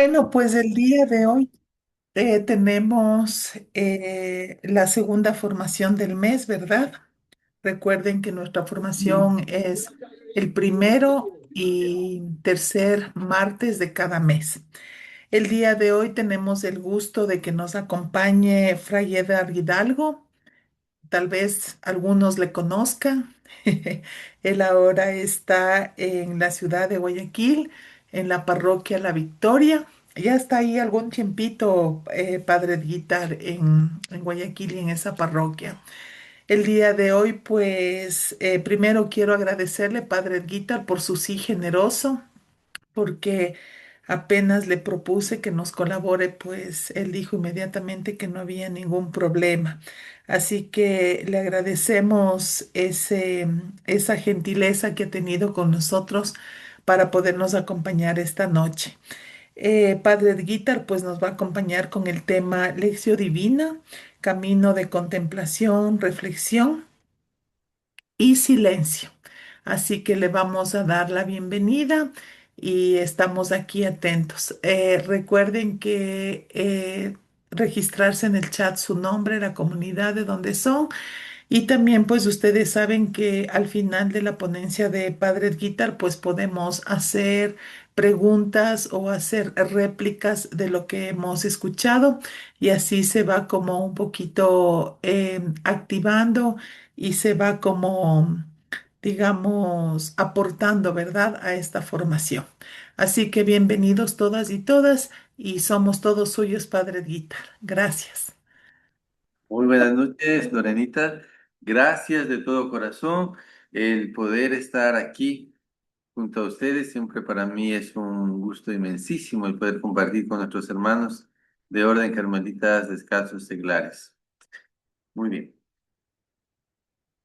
Bueno, pues el día de hoy tenemos la segunda formación del mes, ¿verdad? Recuerden que nuestra formación es el primero y tercer martes de cada mes. El día de hoy tenemos el gusto de que nos acompañe Fray Edgar Hidalgo. Tal vez algunos le conozcan. Él ahora está en la ciudad de Guayaquil, en la parroquia La Victoria. Ya está ahí algún tiempito, Padre Guitar, en Guayaquil y en esa parroquia. El día de hoy, pues, primero quiero agradecerle, Padre Guitar, por su sí generoso porque apenas le propuse que nos colabore, pues él dijo inmediatamente que no había ningún problema. Así que le agradecemos esa gentileza que ha tenido con nosotros para podernos acompañar esta noche. Padre Guitar, pues nos va a acompañar con el tema Lección Divina, Camino de Contemplación, Reflexión y Silencio. Así que le vamos a dar la bienvenida y estamos aquí atentos. Recuerden que registrarse en el chat su nombre, la comunidad de donde son y también pues ustedes saben que al final de la ponencia de Padre Guitar pues podemos hacer preguntas o hacer réplicas de lo que hemos escuchado y así se va como un poquito activando y se va como, digamos, aportando, ¿verdad?, a esta formación. Así que bienvenidos todas y todas y somos todos suyos, Padre Guitar. Gracias. Muy buenas noches, Lorenita. Gracias de todo corazón. El poder estar aquí junto a ustedes siempre para mí es un gusto inmensísimo el poder compartir con nuestros hermanos de Orden Carmelitas Descalzos Seglares. Muy bien.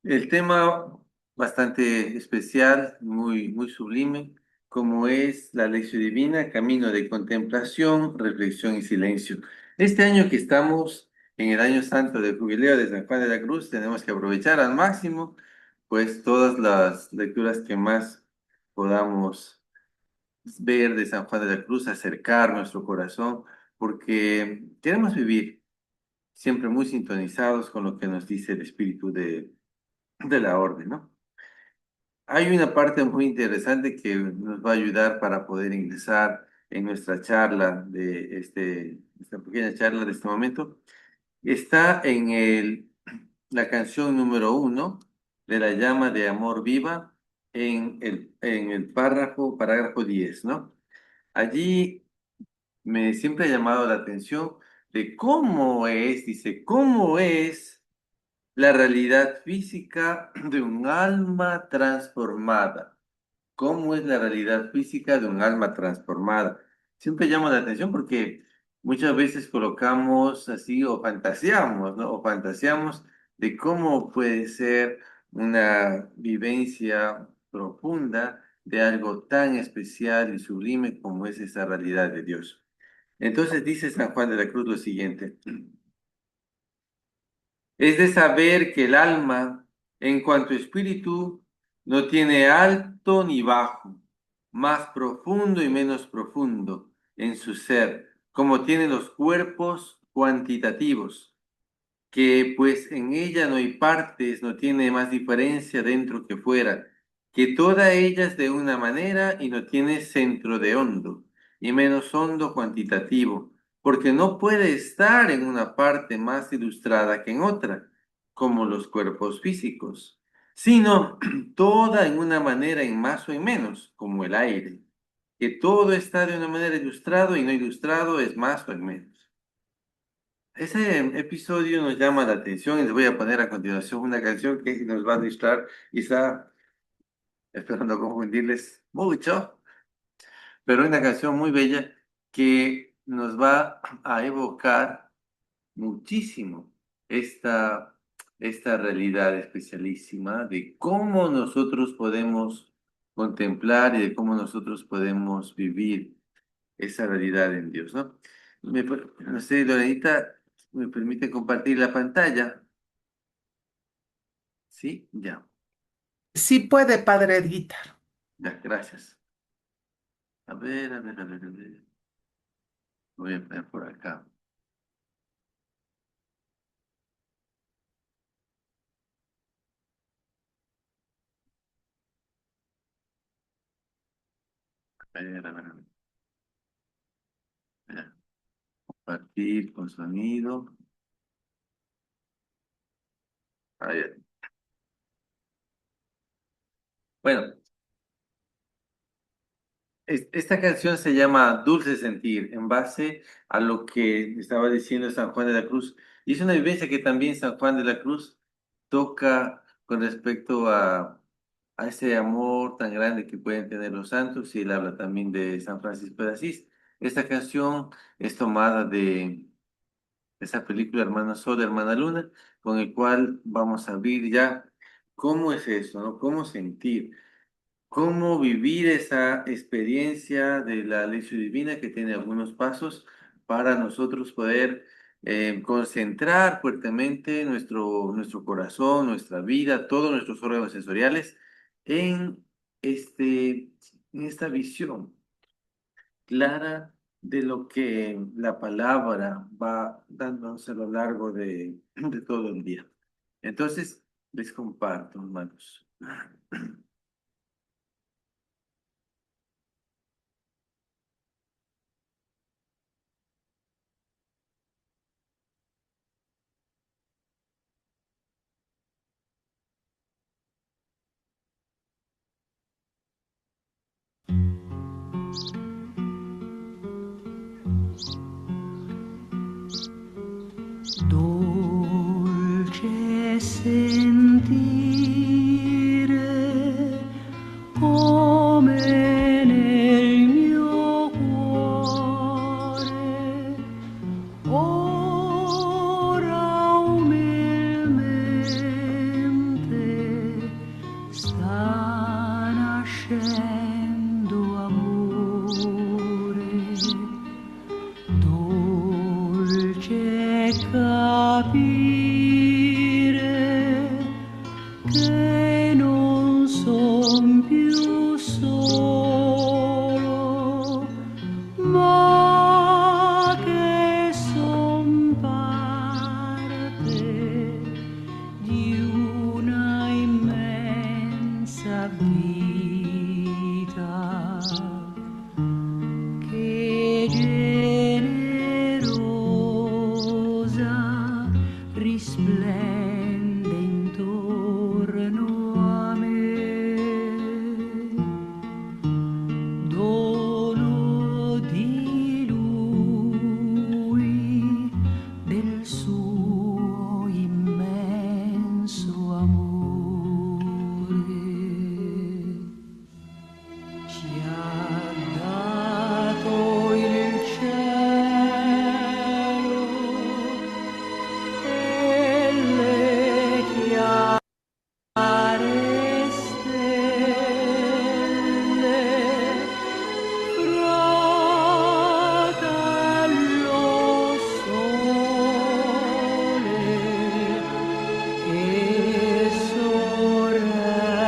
El tema bastante especial, muy sublime, como es la lección divina, camino de contemplación, reflexión y silencio. Este año que estamos en el año santo del jubileo de San Juan de la Cruz, tenemos que aprovechar al máximo, pues todas las lecturas que más podamos ver de San Juan de la Cruz, acercar nuestro corazón, porque queremos vivir siempre muy sintonizados con lo que nos dice el Espíritu de la orden, ¿no? Hay una parte muy interesante que nos va a ayudar para poder ingresar en nuestra charla esta pequeña charla de este momento. Está en la canción número 1 de La Llama de Amor Viva, en el parágrafo 10, ¿no? Allí me siempre ha llamado la atención de cómo es, dice, cómo es la realidad física de un alma transformada. ¿Cómo es la realidad física de un alma transformada? Siempre llama la atención porque muchas veces colocamos así o fantaseamos, ¿no? O fantaseamos de cómo puede ser una vivencia profunda de algo tan especial y sublime como es esa realidad de Dios. Entonces dice San Juan de la Cruz lo siguiente. Es de saber que el alma, en cuanto espíritu, no tiene alto ni bajo, más profundo y menos profundo en su ser, como tienen los cuerpos cuantitativos, que pues en ella no hay partes, no tiene más diferencia dentro que fuera, que toda ella es de una manera y no tiene centro de hondo, y menos hondo cuantitativo, porque no puede estar en una parte más ilustrada que en otra, como los cuerpos físicos, sino toda en una manera en más o en menos, como el aire, que todo está de una manera ilustrado y no ilustrado es más o en menos. Ese episodio nos llama la atención y les voy a poner a continuación una canción que nos va a ilustrar, quizá, espero no confundirles mucho, pero una canción muy bella que nos va a evocar muchísimo esta, esta realidad especialísima de cómo nosotros podemos contemplar y de cómo nosotros podemos vivir esa realidad en Dios, ¿no? No sé, Lorenita, ¿me permite compartir la pantalla? Sí, ya, Sí puede, Padre Guitar. ya, gracias. A ver, a ver, a ver, a ver. Voy a poner por acá. A ver, a ver. Compartir con sonido. Ahí. Bueno, esta canción se llama Dulce Sentir, en base a lo que estaba diciendo San Juan de la Cruz. Y es una vivencia que también San Juan de la Cruz toca con respecto a ese amor tan grande que pueden tener los santos, y él habla también de San Francisco de Asís. Esta canción es tomada de esa película Hermana Sol, Hermana Luna, con el cual vamos a abrir ya cómo es eso, ¿no? Cómo sentir, cómo vivir esa experiencia de la lección divina, que tiene algunos pasos para nosotros poder concentrar fuertemente nuestro corazón, nuestra vida, todos nuestros órganos sensoriales en, en esta visión clara de lo que la palabra va dándonos a lo largo de todo el día. Entonces, les comparto, hermanos. Dolce sentire come nel mio cuore ora umilmente sta nascendo amore. Dolce capire che non son più solo, ma che son parte di una immensa vita che generosa risplende intorno a me, dono di lui, del suo immenso amore. Ci ha dato il cielo e le chiare stelle, fratello sole e sorella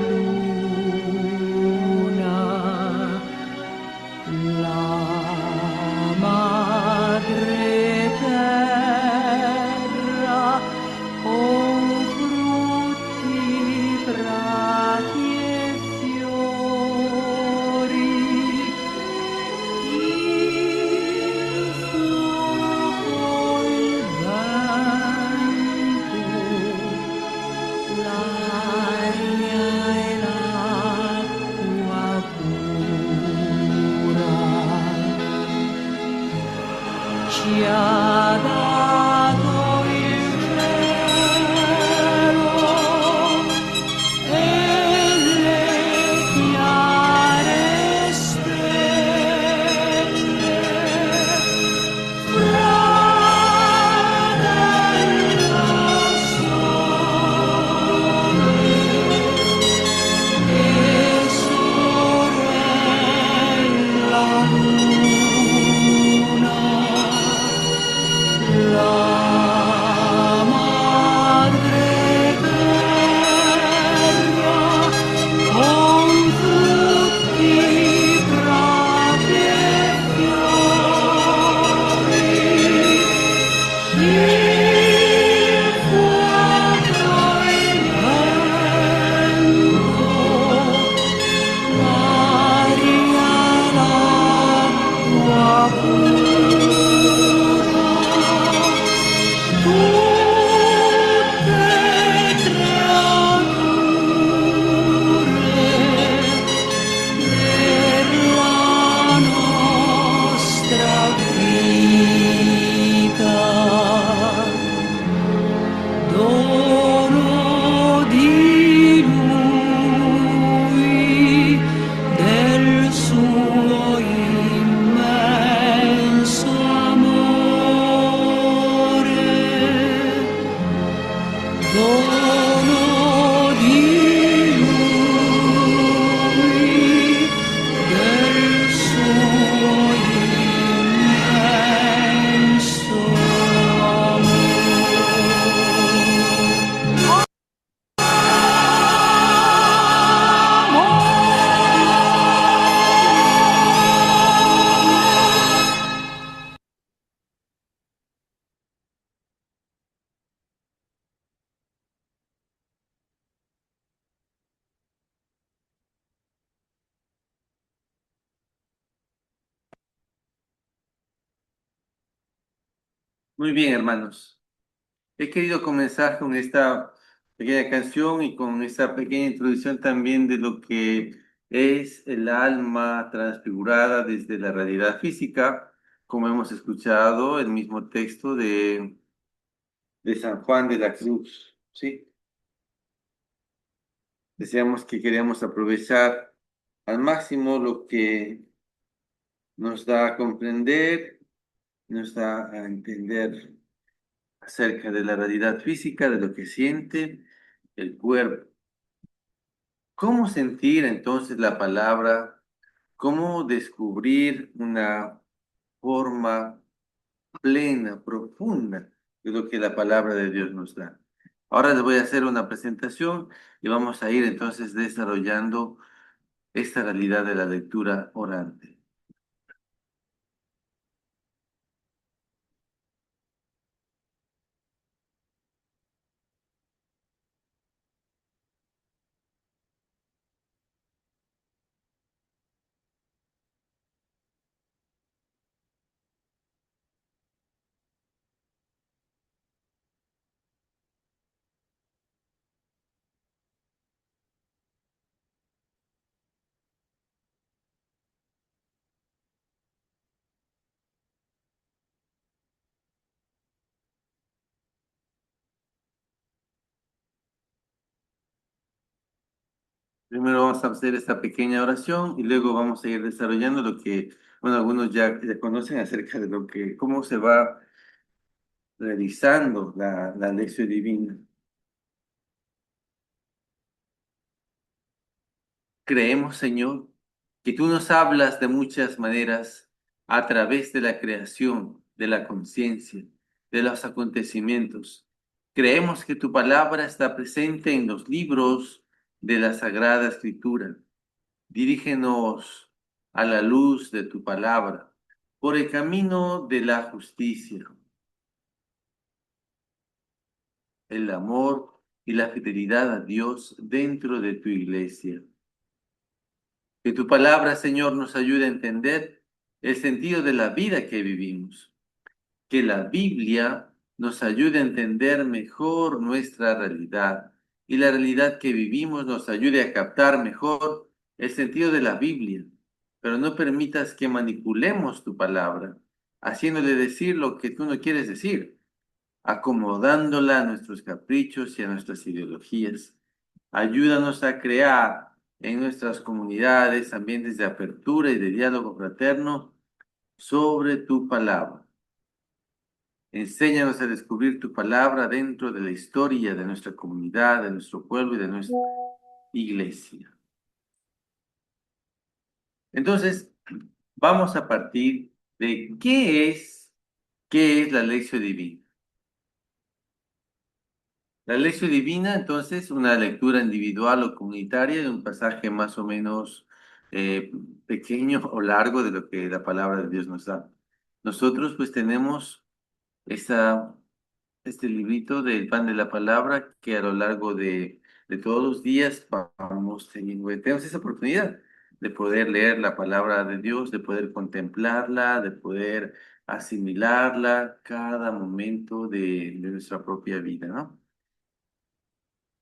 luna, la madre terra con frutti, prati e fiori, il fuoco, il vento, l'aria e l'acqua pura. Ci ha dato il cielo e le chiare stelle, fratello sole e sorella luna, Muy bien, hermanos. He querido comenzar con esta pequeña canción y con esta pequeña introducción también de lo que es el alma transfigurada desde la realidad física, como hemos escuchado el mismo texto de San Juan de la Cruz, ¿sí? Decíamos que queríamos aprovechar al máximo lo que nos da a comprender, nos da a entender acerca de la realidad física, de lo que siente el cuerpo. ¿Cómo sentir entonces la palabra? ¿Cómo descubrir una forma plena, profunda de lo que la palabra de Dios nos da? Ahora les voy a hacer una presentación y vamos a ir entonces desarrollando esta realidad de la lectura orante. Primero vamos a hacer esta pequeña oración y luego vamos a ir desarrollando lo que, bueno, algunos ya conocen acerca de lo que, cómo se va realizando la lección divina. Creemos, Señor, que tú nos hablas de muchas maneras a través de la creación, de la conciencia, de los acontecimientos. Creemos que tu palabra está presente en los libros de la Sagrada Escritura. Dirígenos a la luz de tu palabra, por el camino de la justicia, el amor y la fidelidad a Dios dentro de tu iglesia. Que tu palabra, Señor, nos ayude a entender el sentido de la vida que vivimos. Que la Biblia nos ayude a entender mejor nuestra realidad y la realidad que vivimos nos ayude a captar mejor el sentido de la Biblia. Pero no permitas que manipulemos tu palabra, haciéndole decir lo que tú no quieres decir, acomodándola a nuestros caprichos y a nuestras ideologías. Ayúdanos a crear en nuestras comunidades ambientes de apertura y de diálogo fraterno sobre tu palabra. Enséñanos a descubrir tu palabra dentro de la historia de nuestra comunidad, de nuestro pueblo y de nuestra iglesia. Entonces, vamos a partir de qué es la lección divina. La lección divina, entonces, una lectura individual o comunitaria de un pasaje más o menos eh, pequeño o largo de lo que la palabra de Dios nos da. Nosotros pues tenemos esta, este librito del pan de la palabra que a lo largo de todos los días vamos teniendo, tenemos esa oportunidad de poder leer la palabra de Dios, de poder contemplarla, de poder asimilarla cada momento de nuestra propia vida, ¿no?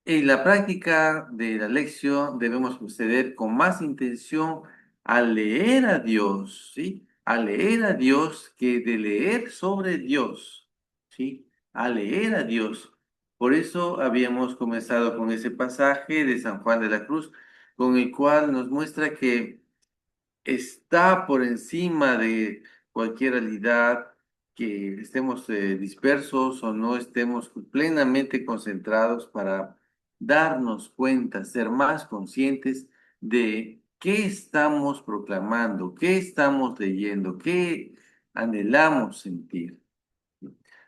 En la práctica de la lección debemos proceder con más intención a leer a Dios, ¿sí? A leer a Dios que de leer sobre Dios, ¿sí? A leer a Dios. Por eso habíamos comenzado con ese pasaje de San Juan de la Cruz, con el cual nos muestra que está por encima de cualquier realidad, que estemos dispersos o no estemos plenamente concentrados para darnos cuenta, ser más conscientes de qué estamos proclamando, qué estamos leyendo, qué anhelamos sentir.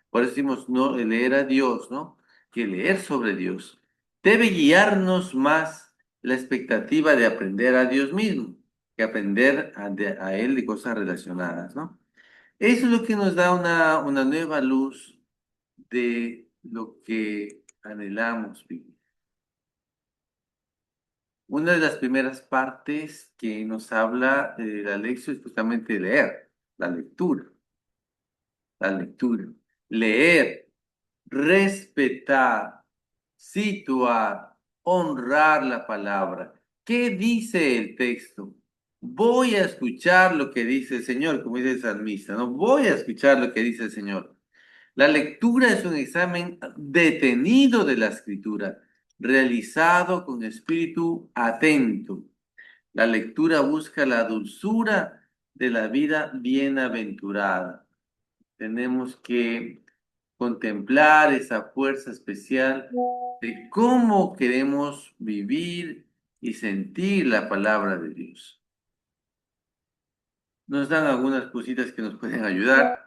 Por eso decimos no leer a Dios, ¿no? Que leer sobre Dios debe guiarnos más la expectativa de aprender a Dios mismo que aprender a Él de cosas relacionadas, ¿no? Eso es lo que nos da una nueva luz de lo que anhelamos vivir. Una de las primeras partes que nos habla de la lección es justamente leer, la lectura, la lectura. leer, respetar, situar, honrar la palabra. ¿Qué dice el texto? Voy a escuchar lo que dice el Señor, como dice el salmista, ¿no? Voy a escuchar lo que dice el Señor. La lectura es un examen detenido de la escritura, realizado con espíritu atento. La lectura busca la dulzura de la vida bienaventurada. Tenemos que contemplar esa fuerza especial de cómo queremos vivir y sentir la palabra de Dios. Nos dan algunas cositas que nos pueden ayudar.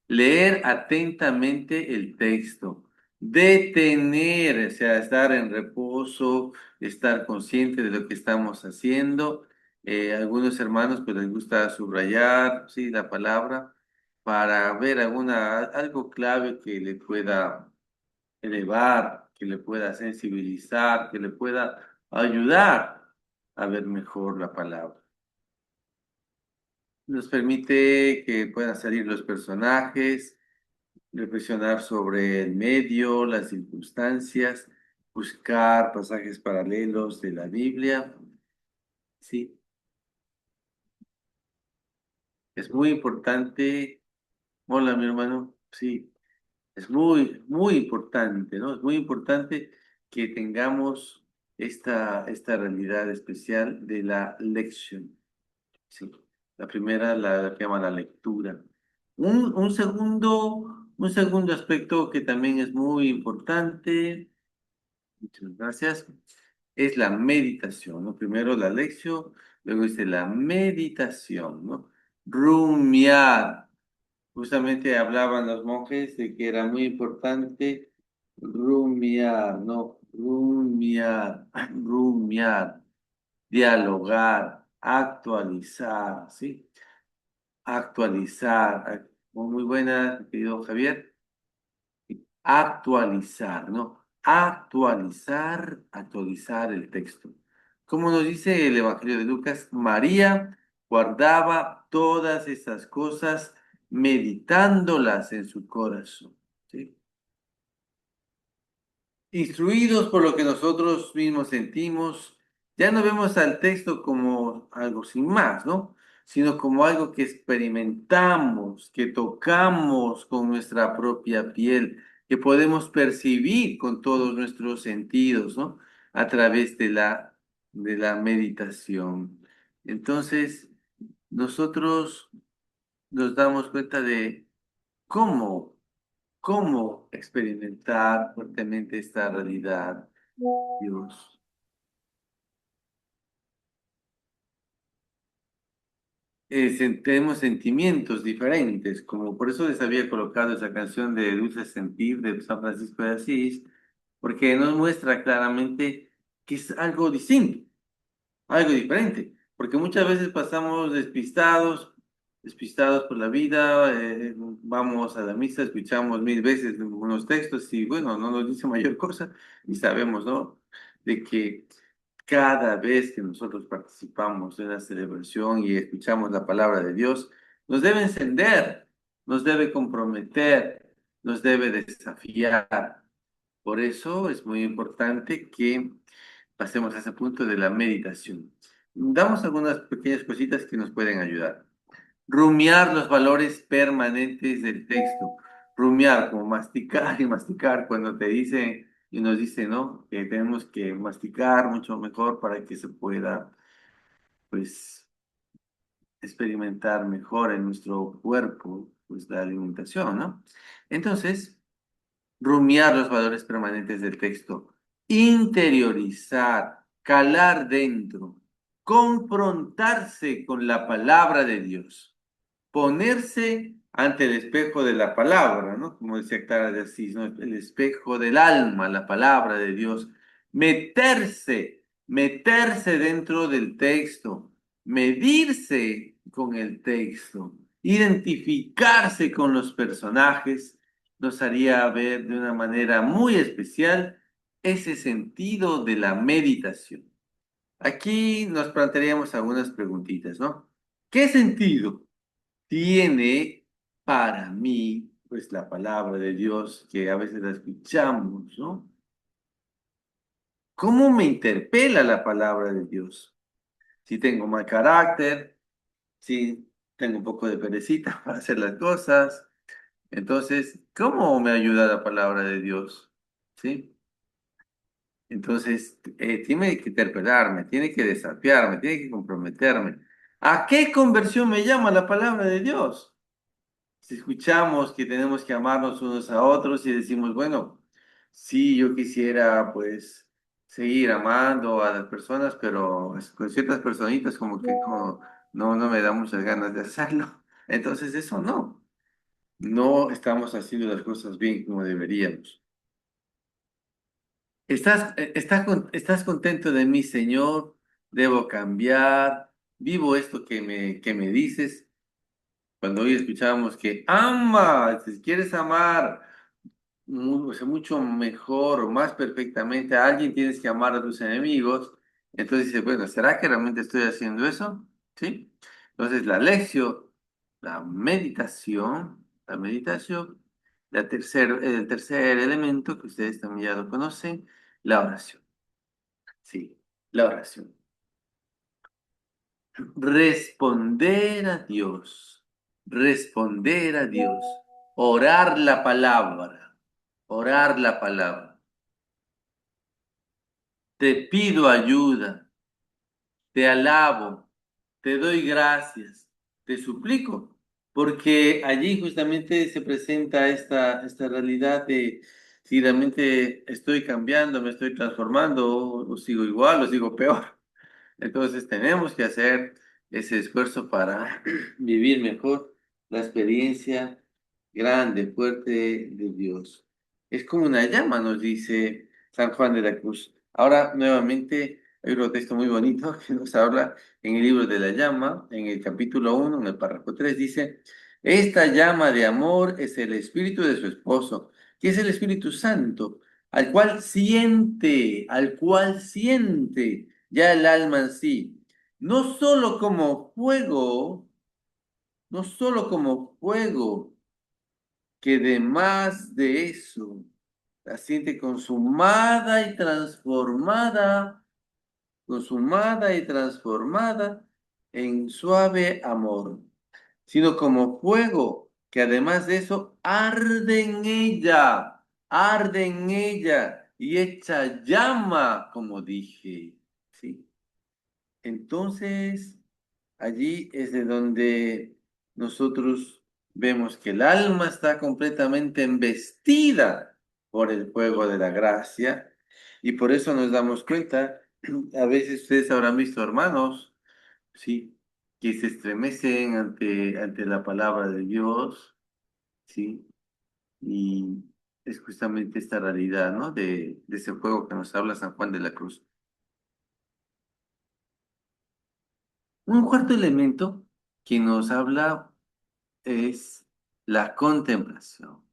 Leer atentamente el texto, detener, o sea, estar en reposo, estar consciente de lo que estamos haciendo. Algunos hermanos pues les gusta subrayar, sí, la palabra para ver algo clave que le pueda elevar, que le pueda sensibilizar, que le pueda ayudar a ver mejor la palabra. Nos permite que puedan salir los personajes, reflexionar sobre el medio, las circunstancias, buscar pasajes paralelos de la Biblia. Sí, es muy importante. Hola, mi hermano. Sí, es muy importante, ¿no? Es muy importante que tengamos esta realidad especial de la lección. Sí, la primera la que llama la lectura. Un segundo aspecto que también es muy importante. Muchas gracias. Es la meditación, ¿no? Primero la lección, luego dice la meditación, ¿no? Rumiar. Justamente hablaban los monjes de que era muy importante rumiar, ¿no? Rumiar, rumiar, dialogar, actualizar, ¿sí? Actualizar. Muy buena, querido Javier. Actualizar, ¿no? Actualizar el texto. Como nos dice el Evangelio de Lucas, María guardaba todas estas cosas meditándolas en su corazón. ¿Sí? Instruidos por lo que nosotros mismos sentimos, ya no vemos al texto como algo sin más, ¿no? Sino como algo que experimentamos, que tocamos con nuestra propia piel, que podemos percibir con todos nuestros sentidos, ¿no? A través de la meditación. Entonces, nosotros nos damos cuenta de cómo cómo experimentar fuertemente esta realidad, Dios. Tenemos sentimientos diferentes, como por eso les había colocado esa canción de Dulce Sentir de San Francisco de Asís, porque nos muestra claramente que es algo diferente, porque muchas veces pasamos despistados por la vida, vamos a la misa, escuchamos mil veces unos textos y bueno, no nos dice mayor cosa y sabemos, ¿no? De que cada vez que nosotros participamos en la celebración y escuchamos la palabra de Dios, nos debe encender, nos debe comprometer, nos debe desafiar. Por eso es muy importante que pasemos a ese punto de la meditación. Damos algunas pequeñas cositas que nos pueden ayudar. Rumiar los valores permanentes del texto. Rumiar, como masticar y masticar cuando te dicen y nos dicen, ¿no? Que tenemos que masticar mucho mejor para que se pueda, pues, experimentar mejor en nuestro cuerpo, pues, la alimentación, ¿no? Entonces, rumiar los valores permanentes del texto, interiorizar, calar dentro, confrontarse con la palabra de Dios, ponerse ante el espejo de la palabra, ¿no? Como decía Clara de Asís, ¿no? El espejo del alma, la palabra de Dios, meterse dentro del texto, medirse con el texto, identificarse con los personajes, nos haría ver de una manera muy especial ese sentido de la meditación. Aquí nos plantearíamos algunas preguntitas, ¿no? ¿Qué sentido tiene para mí pues la palabra de Dios que a veces la escuchamos, ¿no? ¿Cómo me interpela la palabra de Dios? Si tengo mal carácter, si tengo un poco de perecita para hacer las cosas, entonces, ¿cómo me ayuda la palabra de Dios? ¿Sí? Entonces, tiene que interpelarme, tiene que desafiarme, tiene que comprometerme. ¿A qué conversión me llama la palabra de Dios? Si escuchamos que tenemos que amarnos unos a otros y decimos, bueno, sí, yo quisiera pues seguir amando a las personas, pero con ciertas personitas como que no me da muchas ganas de hacerlo. Entonces, eso no estamos haciendo las cosas bien como deberíamos. ¿Estás contento de mí, Señor? ¿Debo cambiar? ¿Vivo esto que me dices? Cuando hoy escuchábamos que ama, si quieres amar o sea, mucho mejor o más perfectamente a alguien, tienes que amar a tus enemigos. Entonces dice, bueno, ¿será que realmente estoy haciendo eso? ¿Sí? Entonces la meditación, el tercer elemento que ustedes también ya lo conocen, la oración. Sí, la oración. Responder a Dios, orar la palabra. Te pido ayuda, te alabo, te doy gracias, te suplico, porque allí justamente se presenta esta realidad de si realmente estoy cambiando, me estoy transformando, o sigo igual, o sigo peor. Entonces tenemos que hacer ese esfuerzo para vivir mejor la experiencia grande, fuerte de Dios. Es como una llama, nos dice San Juan de la Cruz. Ahora, nuevamente, hay un texto muy bonito que nos habla en el libro de la llama, en el capítulo 1, en el párrafo 3, dice, esta llama de amor es el espíritu de su esposo, que es el Espíritu Santo, al cual siente ya el alma en sí, no solo como fuego, no solo como fuego, que de más de eso la siente consumada y transformada en suave amor, sino como fuego que además de eso arde en ella y echa llama, como dije, ¿sí? Entonces, allí es de donde nosotros vemos que el alma está completamente embestida por el fuego de la gracia y por eso nos damos cuenta, a veces ustedes habrán visto hermanos, sí, que se estremecen ante la palabra de Dios, sí, y es justamente esta realidad, ¿no? De ese fuego que nos habla San Juan de la Cruz. Un cuarto elemento que nos habla es la contemplación.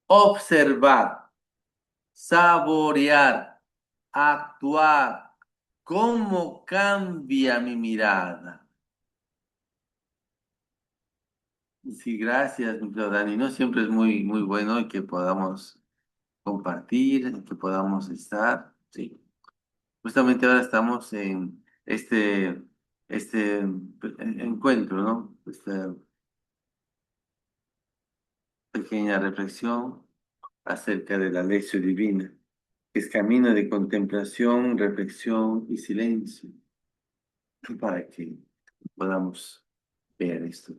Observar, saborear, actuar. ¿Cómo cambia mi mirada? Sí, gracias, mi querido Dani. No siempre es muy, muy bueno que podamos compartir, que podamos estar. Sí. Justamente ahora estamos en este encuentro, ¿no? Esta pequeña reflexión acerca de la lección divina, que es camino de contemplación, reflexión y silencio, para que podamos ver esto.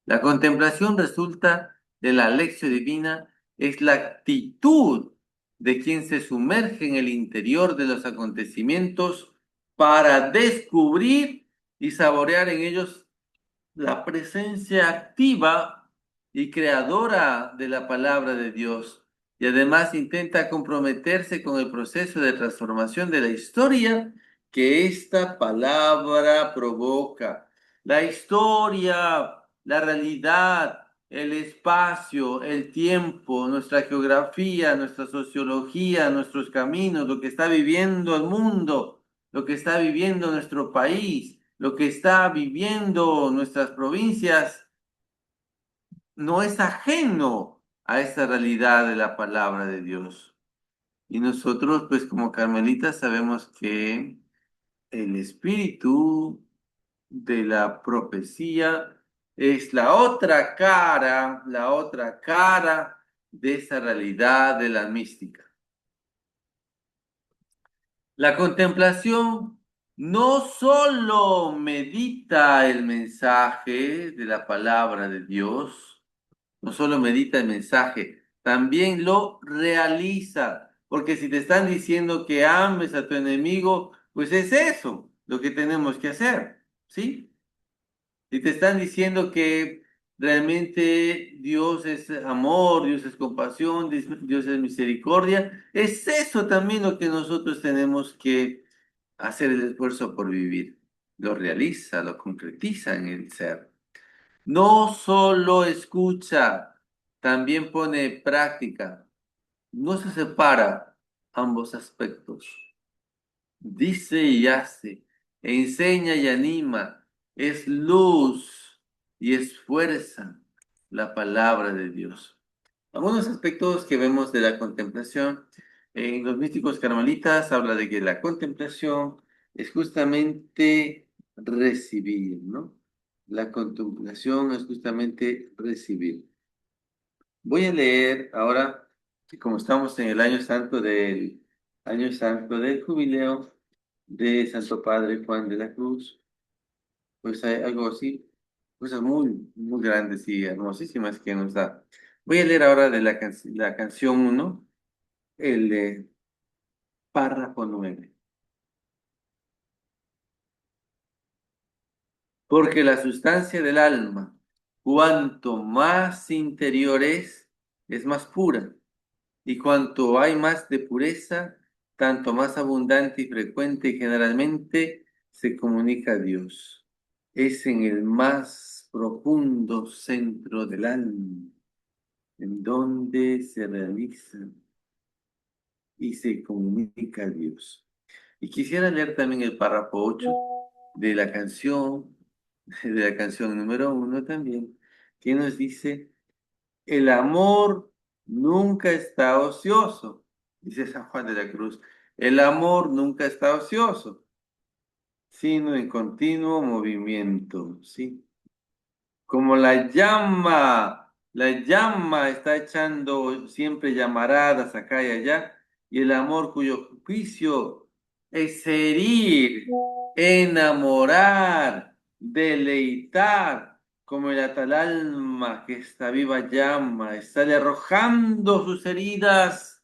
La contemplación resulta de la lección divina, es la actitud de quien se sumerge en el interior de los acontecimientos para descubrir y saborear en ellos la presencia activa y creadora de la palabra de Dios. Y además intenta comprometerse con el proceso de transformación de la historia que esta palabra provoca. La historia, la realidad, el espacio, el tiempo, nuestra geografía, nuestra sociología, nuestros caminos, lo que está viviendo el mundo, lo que está viviendo nuestro país, lo que está viviendo nuestras provincias, no es ajeno a esta realidad de la palabra de Dios. Y nosotros, pues como carmelitas, sabemos que el espíritu de la profecía es la otra cara de esa realidad de la mística. La contemplación no solo medita el mensaje de la palabra de Dios, no solo medita el mensaje, también lo realiza. Porque si te están diciendo que ames a tu enemigo, pues es eso lo que tenemos que hacer, ¿sí? Si te están diciendo que realmente Dios es amor, Dios es compasión, Dios es misericordia, es eso también lo que nosotros tenemos que hacer el esfuerzo por vivir. Lo realiza, lo concretiza en el ser. No solo escucha, también pone en práctica. No se separa ambos aspectos. Dice y hace, enseña y anima, es luz y es fuerza la palabra de Dios. Algunos aspectos que vemos de la contemplación, en los místicos carmelitas habla de que la contemplación es justamente recibir, ¿no? La contemplación es justamente recibir. Voy a leer ahora, que como estamos en el año santo del jubileo de Santo Padre Juan de la Cruz, pues hay algo así, cosas muy, muy grandes y hermosísimas que nos da. Voy a leer ahora de la canción uno, el párrafo 9. Porque la sustancia del alma, cuanto más interior es más pura. Y cuanto hay más de pureza, tanto más abundante y frecuente y generalmente se comunica a Dios. Es en el más profundo centro del alma, en donde se realiza y se comunica a Dios. Y quisiera leer también el párrafo 8 de la canción, de la canción número uno también, que nos dice: el amor nunca está ocioso, dice San Juan de la Cruz. El amor nunca está ocioso, sino en continuo movimiento, ¿sí? Como la llama está echando siempre llamaradas acá y allá, y el amor cuyo juicio es herir, enamorar, deleitar, como el tal alma que esta viva llama está arrojando sus heridas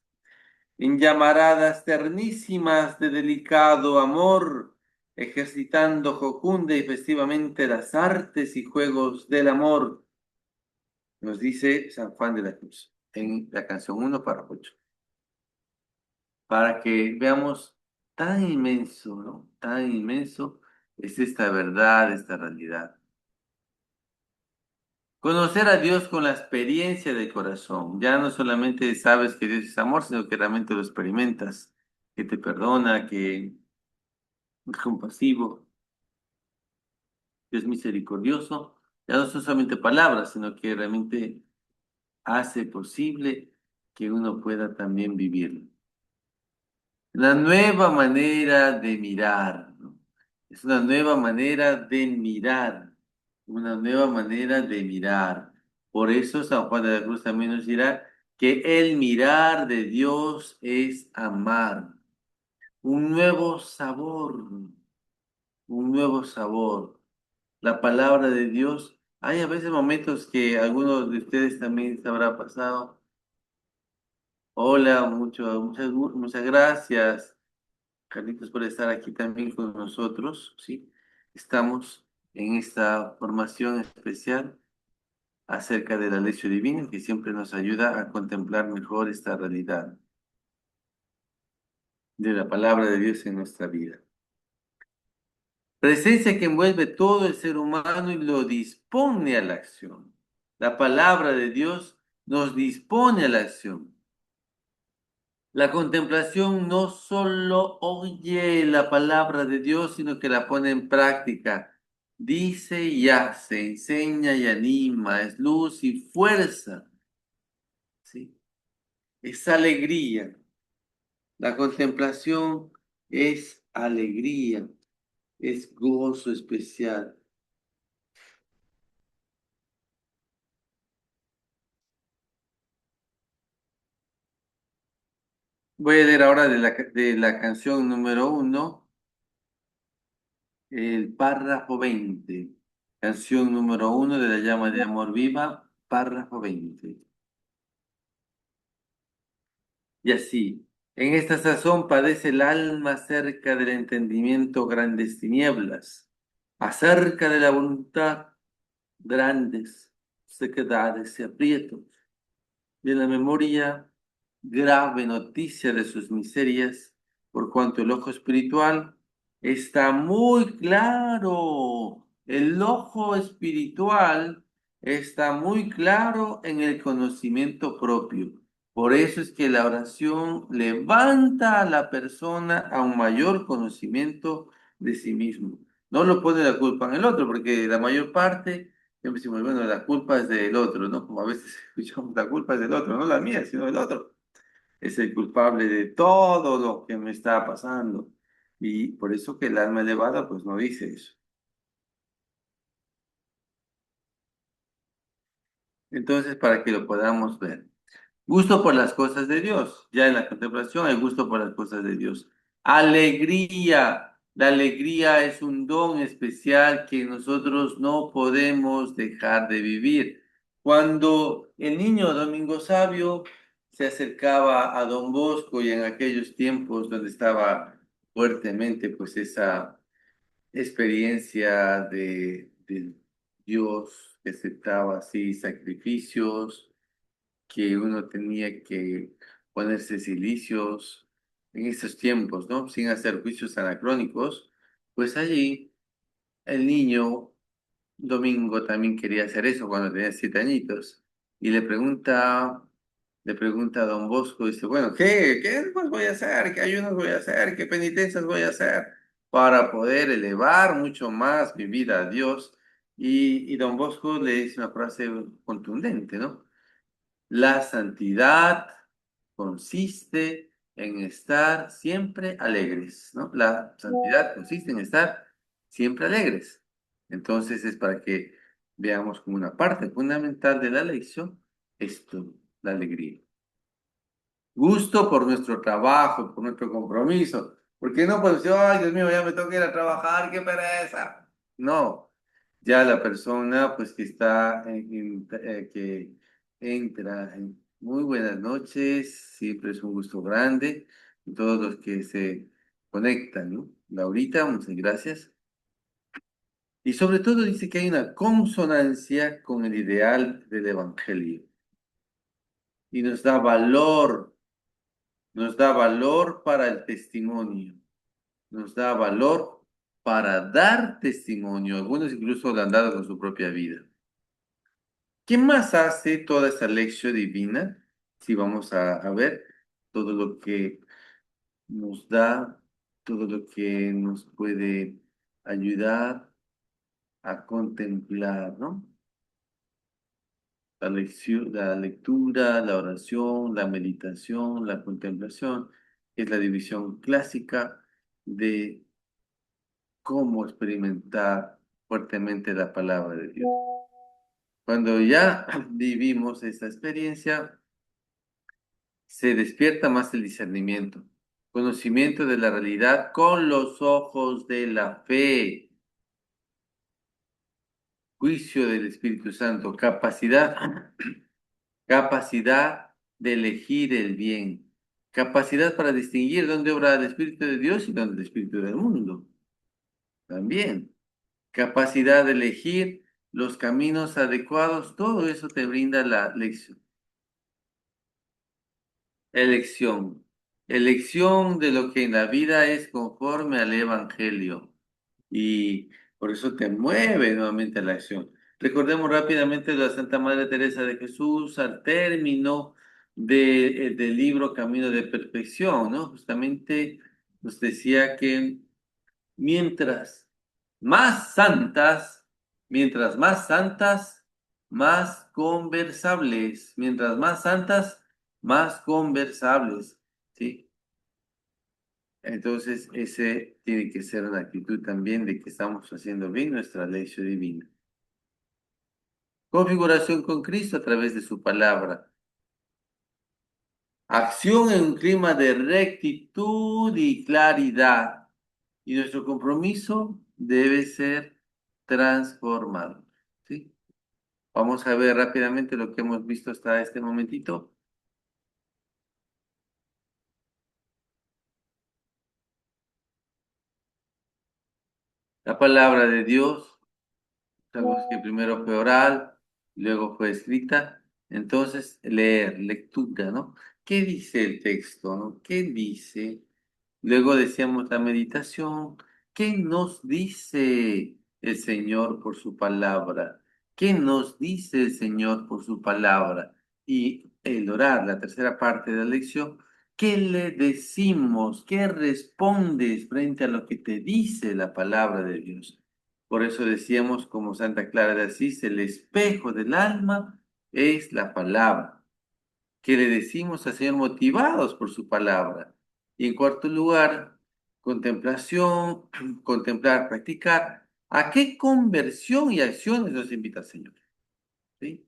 en llamaradas ternísimas de delicado amor, ejercitando jocunda y festivamente las artes y juegos del amor, nos dice San Juan de la Cruz en la canción uno para 8, para que veamos tan inmenso, ¿no? Tan inmenso es esta verdad, esta realidad. Conocer a Dios con la experiencia del corazón. Ya no solamente sabes que Dios es amor, sino que realmente lo experimentas, que te perdona, que es compasivo, que es misericordioso. Ya no son solamente palabras, sino que realmente hace posible que uno pueda también vivirlo. La nueva manera de mirar, ¿no? Es una nueva manera de mirar, una nueva manera de mirar. Por eso San Juan de la Cruz también nos dirá que el mirar de Dios es amar, un nuevo sabor, un nuevo sabor. La palabra de Dios, hay a veces momentos que algunos de ustedes también se habrá pasado. Hola, muchas gracias. Carlitos, por estar aquí también con nosotros, ¿sí? Estamos en esta formación especial acerca de la lección divina que siempre nos ayuda a contemplar mejor esta realidad de la palabra de Dios en nuestra vida. Presencia que envuelve todo el ser humano y lo dispone a la acción. La palabra de Dios nos dispone a la acción. La contemplación no solo oye la palabra de Dios, sino que la pone en práctica. dice y hace, enseña y anima, es luz y fuerza, ¿sí? Es alegría. La contemplación es alegría, es gozo especial. Voy a leer ahora de la canción número 1, el párrafo 20. Canción número 1 de La llama de amor viva, párrafo 20. Y así, en esta sazón padece el alma cerca del entendimiento grandes tinieblas, acerca de la voluntad grandes sequedades y aprietos, de la memoria grave noticia de sus miserias, por cuanto el ojo espiritual está muy claro. El ojo espiritual está muy claro en el conocimiento propio. Por eso es que la oración levanta a la persona a un mayor conocimiento de sí mismo. No lo pone la culpa en el otro, porque la mayor parte siempre decimos, bueno, la culpa es del otro, ¿no? Como a veces escuchamos, la culpa es del otro, no la mía, sino del otro. Es el culpable de todo lo que me está pasando. Y por eso que el alma elevada, pues no dice eso. Entonces, para que lo podamos ver. Gusto por las cosas de Dios. Ya en la contemplación hay gusto por las cosas de Dios. Alegría. La alegría es un don especial que nosotros no podemos dejar de vivir. Cuando el niño Domingo Sabio se acercaba a Don Bosco y en aquellos tiempos donde estaba fuertemente pues esa experiencia de Dios que aceptaba así sacrificios, que uno tenía que ponerse cilicios en esos tiempos, ¿no? Sin hacer juicios anacrónicos, pues allí el niño Domingo también quería hacer eso cuando tenía 7 añitos y le pregunta a Don Bosco, dice, bueno, ¿qué pues voy a hacer? ¿Qué ayunos voy a hacer? ¿Qué penitencias voy a hacer para poder elevar mucho más mi vida a Dios? Y Don Bosco le dice una frase contundente, ¿no? La santidad consiste en estar siempre alegres, ¿no? La santidad consiste en estar siempre alegres. Entonces es para que veamos como una parte fundamental de la lección esto, la alegría. Gusto por nuestro trabajo, por nuestro compromiso. Porque no pues decir, ay, Dios mío, ya me tengo que ir a trabajar, qué pereza. No, ya la persona pues que está que entra en muy buenas noches, siempre es un gusto grande. Todos los que se conectan, ¿no? Laurita, muchas gracias. Y sobre todo dice que hay una consonancia con el ideal del Evangelio y nos da valor para el testimonio, nos da valor para dar testimonio. Algunos incluso lo han dado con su propia vida. ¿Qué más hace toda esa lección divina? Si vamos a ver todo lo que nos da, todo lo que nos puede ayudar a contemplar, ¿no? La lección, la lectura, la oración, la meditación, la contemplación, es la división clásica de cómo experimentar fuertemente la palabra de Dios. Cuando ya vivimos esta experiencia, se despierta más el discernimiento, conocimiento de la realidad con los ojos de la fe, juicio del Espíritu Santo, capacidad de elegir el bien, capacidad para distinguir dónde obra el Espíritu de Dios y dónde el Espíritu del mundo. También capacidad de elegir los caminos adecuados, todo eso te brinda la lección. Elección. Elección de lo que en la vida es conforme al Evangelio. Y por eso te mueve nuevamente a la acción. Recordemos rápidamente la Santa Madre Teresa de Jesús al término del libro Camino de Perfección, ¿no? Justamente nos decía que mientras más santas, mientras más santas, más conversables, mientras más santas, más conversables, ¿sí? Entonces, ese tiene que ser una actitud también de que estamos haciendo bien nuestra lección divina. Configuración con Cristo a través de su palabra. Acción en un clima de rectitud y claridad. Y nuestro compromiso debe ser transformado, ¿sí? Vamos a ver rápidamente lo que hemos visto hasta este momentito. La palabra de Dios, sabemos que primero fue oral, luego fue escrita. Entonces, leer, lectura, ¿no? ¿Qué dice el texto, no? ¿Qué dice? Luego decíamos la meditación. ¿Qué nos dice el Señor por su palabra? ¿Qué nos dice el Señor por su palabra? Y el orar, la tercera parte de la lección. ¿Qué le decimos? ¿Qué respondes frente a lo que te dice la palabra de Dios? Por eso decíamos, como Santa Clara de Asís, el espejo del alma es la palabra. ¿Qué le decimos al Señor motivados por su palabra? Y en cuarto lugar, contemplación, contemplar, practicar. ¿A qué conversión y acciones nos invita el Señor? ¿Sí?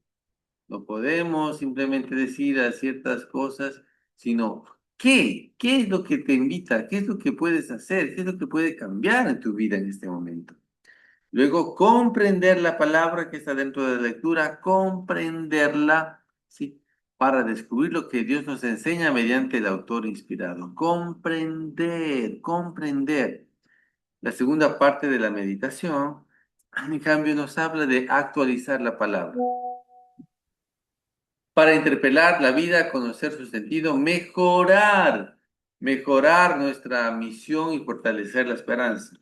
No podemos simplemente decir a ciertas cosas, sino ¿qué? ¿Qué es lo que te invita? ¿Qué es lo que puedes hacer? ¿Qué es lo que puede cambiar en tu vida en este momento? Luego, comprender la palabra que está dentro de la lectura, comprenderla, ¿sí? Para descubrir lo que Dios nos enseña mediante el autor inspirado. Comprender, comprender. La segunda parte de la meditación, en cambio, nos habla de actualizar la palabra. Para interpelar la vida, conocer su sentido, mejorar nuestra misión y fortalecer la esperanza.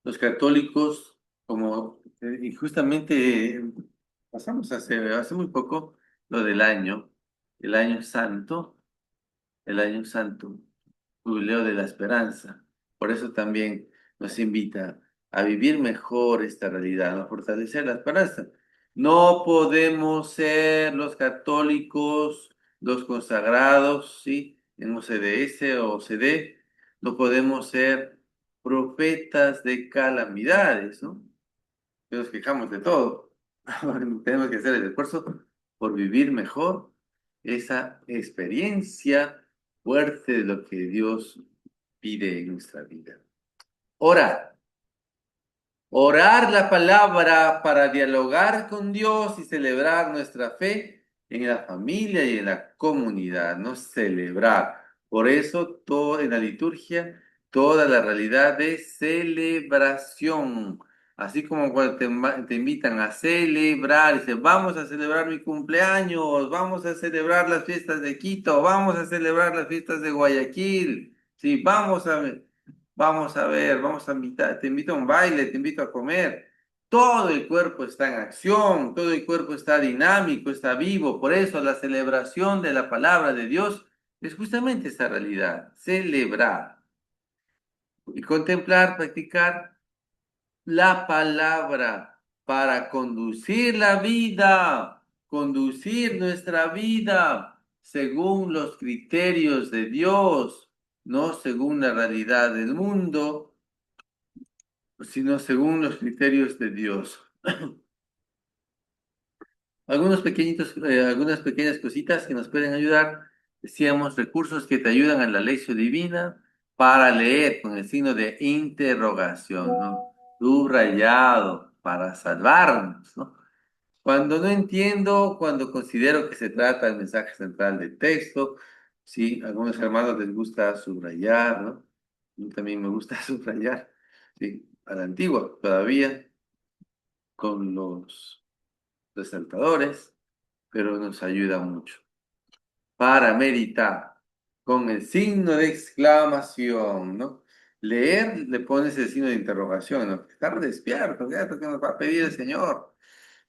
Los católicos, como y justamente pasamos hace muy poco lo del año, el año santo, el año santo, jubileo de la esperanza. Por eso también nos invita a vivir mejor esta realidad, a fortalecer la esperanza. No podemos ser los católicos, los consagrados, ¿sí? En UCDS o CD, no podemos ser profetas de calamidades, ¿no? Que nos quejamos de todo. Tenemos que hacer el esfuerzo por vivir mejor esa experiencia fuerte de lo que Dios pide en nuestra vida. Orar. Orar la palabra para dialogar con Dios y celebrar nuestra fe en la familia y en la comunidad, no celebrar. Por eso, todo en la liturgia, toda la realidad de celebración. Así como cuando te invitan a celebrar, dice, vamos a celebrar mi cumpleaños, vamos a celebrar las fiestas de Quito, vamos a celebrar las fiestas de Guayaquil, sí, vamos a ver, vamos a invitar, te invito a un baile, te invito a comer. Todo el cuerpo está en acción, todo el cuerpo está dinámico, está vivo. Por eso la celebración de la palabra de Dios es justamente esta realidad, celebrar y contemplar, practicar la palabra para conducir la vida, conducir nuestra vida según los criterios de Dios, no según la realidad del mundo sino según los criterios de Dios. Algunas pequeñas cositas que nos pueden ayudar. Decíamos recursos que te ayudan a la lección divina para leer con el signo de interrogación, ¿no? Subrayado para salvarnos, ¿no? Cuando no entiendo, cuando considero que se trata del mensaje central del texto, sí, a algunos hermanos les gusta subrayar, ¿no? A mí también me gusta subrayar, sí, a la antigua todavía, con los resaltadores, pero nos ayuda mucho. Para meditar, con el signo de exclamación, ¿no? Leer, le pones el signo de interrogación, ¿no? Estar despierto, ¿qué es lo que nos va a pedir el Señor?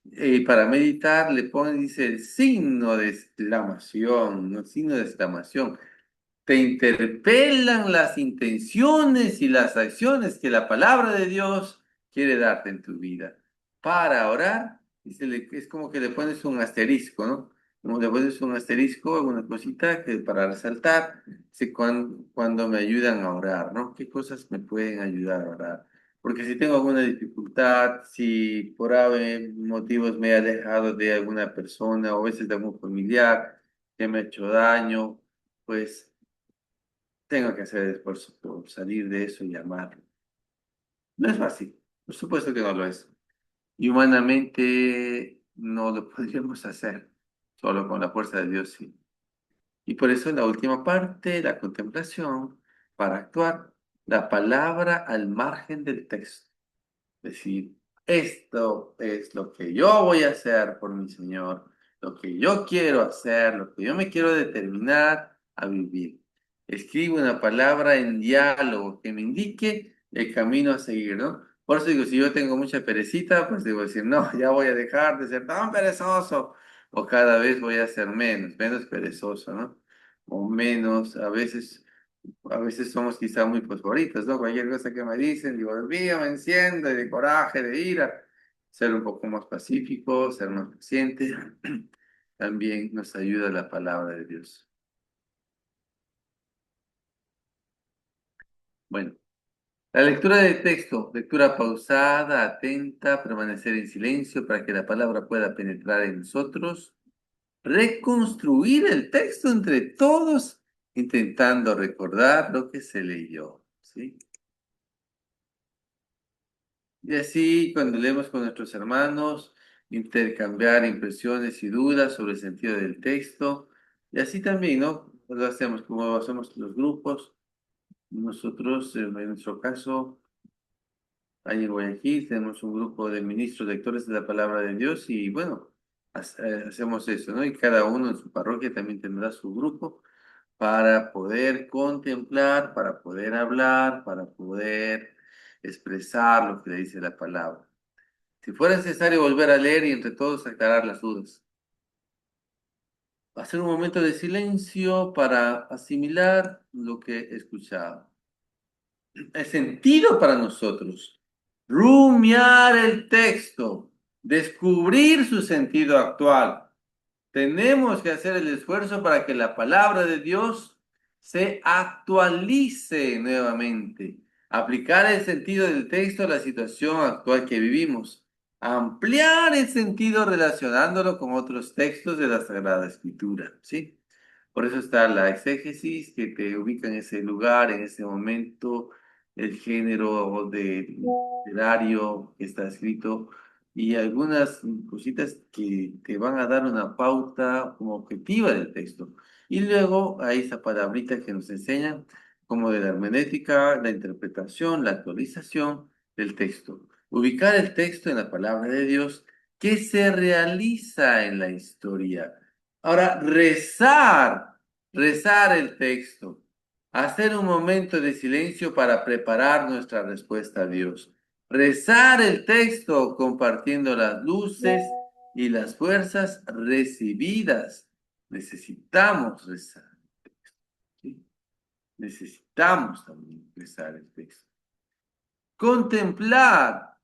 Y para meditar le pones, dice, el signo de exclamación, ¿no? Signo de exclamación. te interpelan las intenciones y las acciones que la palabra de Dios quiere darte en tu vida. Para orar, es como que le pones un asterisco, ¿no? Como le pones un asterisco, una cosita que para resaltar, cuando me ayudan a orar, ¿no? ¿Qué cosas me pueden ayudar a orar? Porque si tengo alguna dificultad, si por motivos me he alejado de alguna persona o a veces de algún familiar que me ha hecho daño, pues tengo que hacer el esfuerzo por salir de eso y amarlo. No es fácil, por supuesto que no lo es. Y humanamente no lo podríamos hacer, solo con la fuerza de Dios sí. Y por eso en la última parte, la contemplación, para actuar, la palabra al margen del texto. Decir, esto es lo que yo voy a hacer por mi Señor, lo que yo quiero hacer, lo que yo me quiero determinar a vivir. Escribo una palabra en diálogo que me indique el camino a seguir, ¿no? Por eso digo, si yo tengo mucha perecita, pues digo decir, no, ya voy a dejar de ser tan perezoso, o cada vez voy a ser menos perezoso, ¿no? O menos, a veces somos quizá muy fosforitos, ¿no? Cualquier cosa que me dicen, digo, el mío me enciende de coraje, de ira. Ser un poco más pacífico, ser más paciente, también nos ayuda la palabra de Dios. Bueno, la lectura del texto, lectura pausada, atenta, permanecer en silencio para que la palabra pueda penetrar en nosotros, reconstruir el texto entre todos, intentando recordar lo que se leyó, ¿sí? Y así, cuando leemos con nuestros hermanos, intercambiar impresiones y dudas sobre el sentido del texto. Y así también, ¿no? Lo hacemos como hacemos los grupos. Nosotros, en nuestro caso, ahí en Guayaquil, tenemos un grupo de ministros lectores de la palabra de Dios y bueno, hacemos eso, ¿no? Y cada uno en su parroquia también tendrá su grupo para poder contemplar, para poder hablar, para poder expresar lo que le dice la palabra. Si fuera necesario volver a leer y entre todos aclarar las dudas. Hacer un momento de silencio para asimilar lo que he escuchado. El sentido para nosotros. Rumiar el texto. Descubrir su sentido actual. Tenemos que hacer el esfuerzo para que la palabra de Dios se actualice nuevamente. Aplicar el sentido del texto a la situación actual que vivimos. Ampliar el sentido relacionándolo con otros textos de la Sagrada Escritura, ¿sí? Por eso está la exégesis que te ubica en ese lugar, en ese momento, el género de literario que está escrito y algunas cositas que te van a dar una pauta como objetiva del texto. Y luego hay esa palabrita que nos enseñan como de la hermenéutica, la interpretación, la actualización del texto. Ubicar el texto en la palabra de Dios que se realiza en la historia. Ahora, rezar el texto, hacer un momento de silencio para preparar nuestra respuesta a Dios. Rezar el texto compartiendo las luces y las fuerzas recibidas. Necesitamos rezar, ¿sí? Necesitamos también rezar el texto. Contemplar,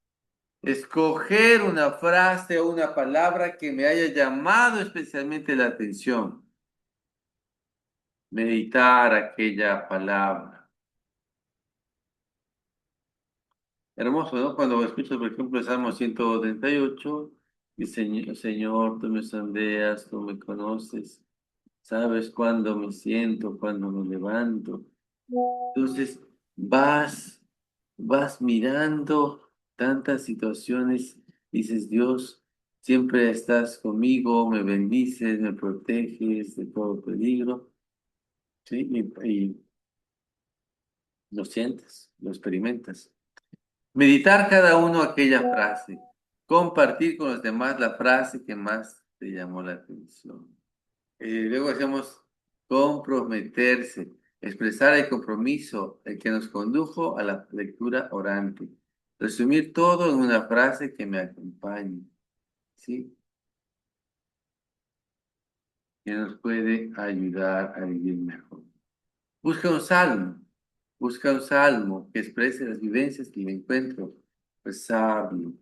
escoger una frase o una palabra que me haya llamado especialmente la atención. Meditar aquella palabra. Hermoso, ¿no? Cuando escuchas, por ejemplo, el Salmo 138, y Señor, tú me sondeas, tú me conoces, sabes cuándo me siento, cuándo me levanto. Entonces, vas mirando tantas situaciones, dices, Dios, siempre estás conmigo, me bendices, me proteges de todo peligro, ¿sí? Y lo sientes, lo experimentas. Meditar cada uno aquella frase. Compartir con los demás la frase que más te llamó la atención. Luego hacemos comprometerse, expresar el compromiso, el que nos condujo a la lectura orante. Resumir todo en una frase que me acompañe, ¿sí? Que nos puede ayudar a vivir mejor. Busca un salmo, busca un salmo que exprese las vivencias que me encuentro, pues sabio,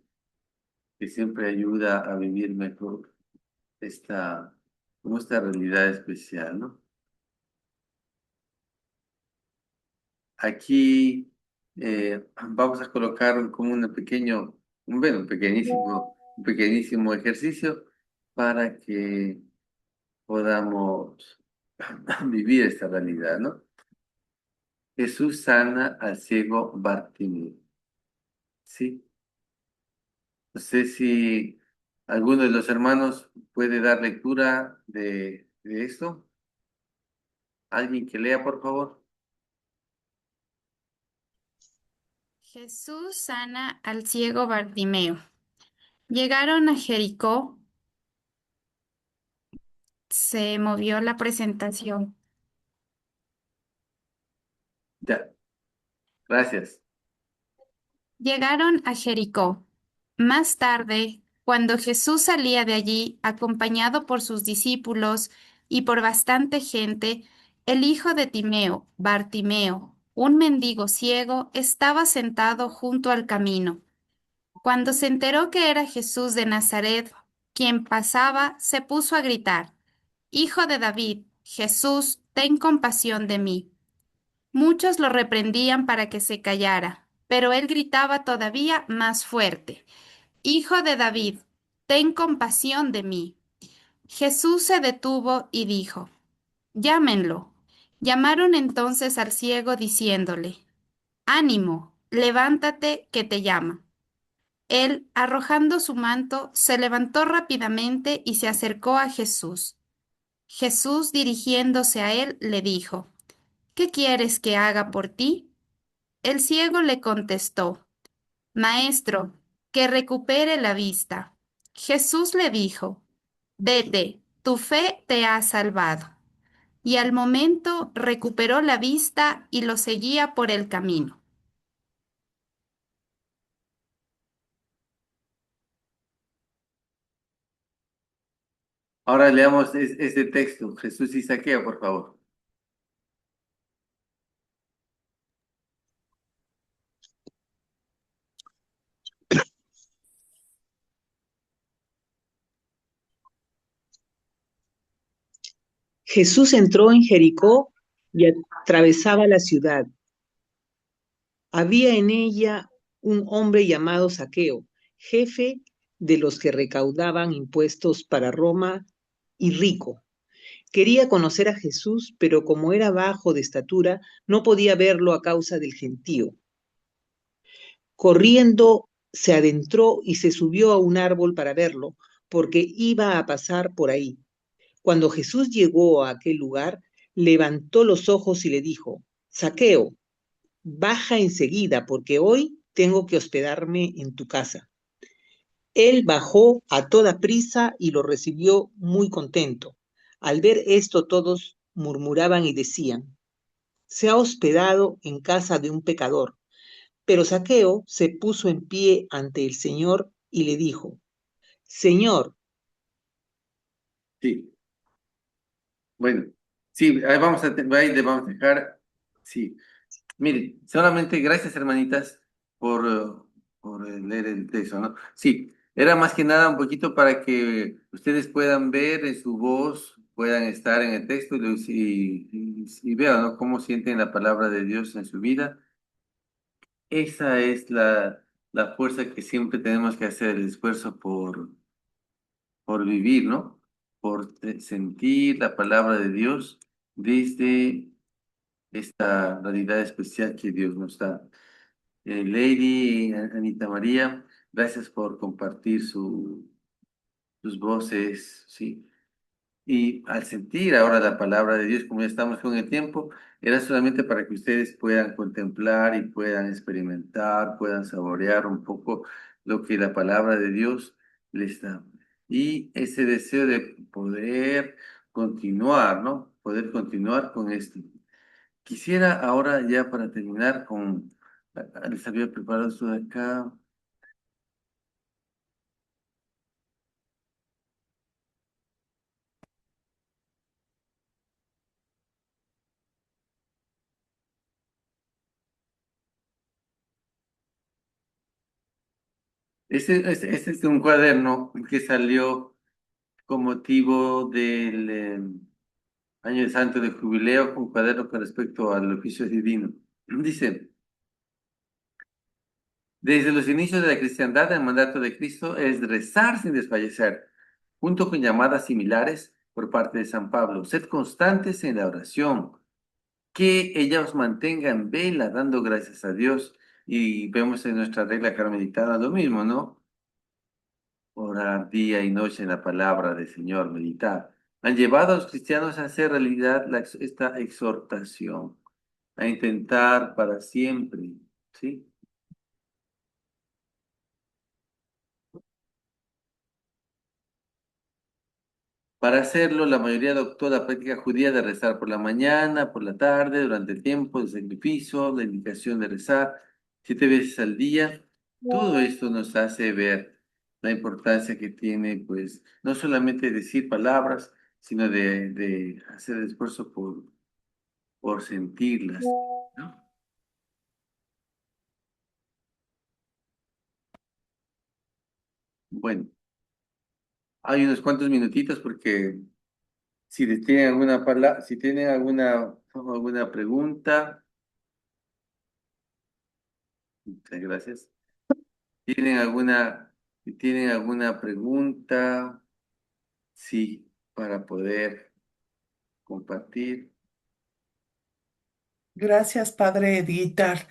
que siempre ayuda a vivir mejor esta, como esta realidad especial, ¿no? Aquí vamos a colocar como bueno, un pequeñísimo ejercicio para que podamos vivir esta realidad, ¿no? Jesús sana al ciego Bartimeo, ¿sí? No sé si alguno de los hermanos puede dar lectura de esto. ¿Alguien que lea, por favor? Jesús sana al ciego Bartimeo. Llegaron a Jericó, se movió la presentación. Ya, gracias. Llegaron a Jericó. Más tarde, cuando Jesús salía de allí, acompañado por sus discípulos y por bastante gente, el hijo de Timeo, Bartimeo, un mendigo ciego, estaba sentado junto al camino. Cuando se enteró que era Jesús de Nazaret, quien pasaba, se puso a gritar, Hijo de David, Jesús, ten compasión de mí. Muchos lo reprendían para que se callara, pero él gritaba todavía más fuerte, Hijo de David, ten compasión de mí. Jesús se detuvo y dijo, Llámenlo. Llamaron entonces al ciego diciéndole, Ánimo, levántate que te llama. Él, arrojando su manto, se levantó rápidamente y se acercó a Jesús. Jesús, dirigiéndose a él, le dijo, ¿Qué quieres que haga por ti? El ciego le contestó, Maestro, que recupere la vista. Jesús le dijo, Vete, tu fe te ha salvado. Y al momento recuperó la vista y lo seguía por el camino. Ahora leamos este texto, Jesús y Saqueo, por favor. Jesús entró en Jericó y atravesaba la ciudad. Había en ella un hombre llamado Zaqueo, jefe de los que recaudaban impuestos para Roma y rico. Quería conocer a Jesús, pero como era bajo de estatura, no podía verlo a causa del gentío. Corriendo, se adentró y se subió a un árbol para verlo, porque iba a pasar por ahí. Cuando Jesús llegó a aquel lugar, levantó los ojos y le dijo, Zaqueo, baja enseguida, porque hoy tengo que hospedarme en tu casa. Él bajó a toda prisa y lo recibió muy contento. Al ver esto, todos murmuraban y decían, se ha hospedado en casa de un pecador. Pero Zaqueo se puso en pie ante el Señor y le dijo, Señor, Sí, bueno, sí, ahí le vamos a dejar, sí. Miren, solamente gracias, hermanitas, por leer el texto, ¿no? Sí, era más que nada un poquito para que ustedes puedan ver en su voz, puedan estar en el texto y vean, ¿no? Cómo sienten la palabra de Dios en su vida. Esa es la fuerza que siempre tenemos que hacer, el esfuerzo por vivir, ¿no? Por sentir la palabra de Dios desde esta realidad especial que Dios nos da. Lady, Anita María, gracias por compartir sus voces, sí. Y al sentir ahora la palabra de Dios, como ya estamos con el tiempo, era solamente para que ustedes puedan contemplar y puedan experimentar, puedan saborear un poco lo que la palabra de Dios les da. Y ese deseo de poder continuar, ¿no? Poder continuar con esto. Quisiera ahora ya para terminar les había preparado esto de acá. Este es un cuaderno que salió con motivo del Año de Santo de Jubileo, un cuaderno con respecto al oficio divino. Dice, desde los inicios de la cristiandad, el mandato de Cristo es rezar sin desfallecer, junto con llamadas similares por parte de San Pablo. Sed constantes en la oración, que ella os mantenga en vela, dando gracias a Dios. Y vemos en nuestra regla carmelitana lo mismo, ¿no? Orar día y noche en la palabra del Señor, meditar. Han llevado a los cristianos a hacer realidad esta exhortación, a intentar para siempre, ¿sí? Para hacerlo, la mayoría adoptó la práctica judía de rezar por la mañana, por la tarde, durante el tiempo del sacrificio, la indicación de rezar 7 veces al día. Todo esto nos hace ver la importancia que tiene, pues, no solamente decir palabras, sino de hacer el esfuerzo por sentirlas, ¿no? Bueno, hay unos cuantos minutitos porque tienen alguna si tienen alguna pregunta, muchas gracias. ¿Tienen si tienen alguna pregunta? Sí, para poder compartir. Gracias, Padre Edgar.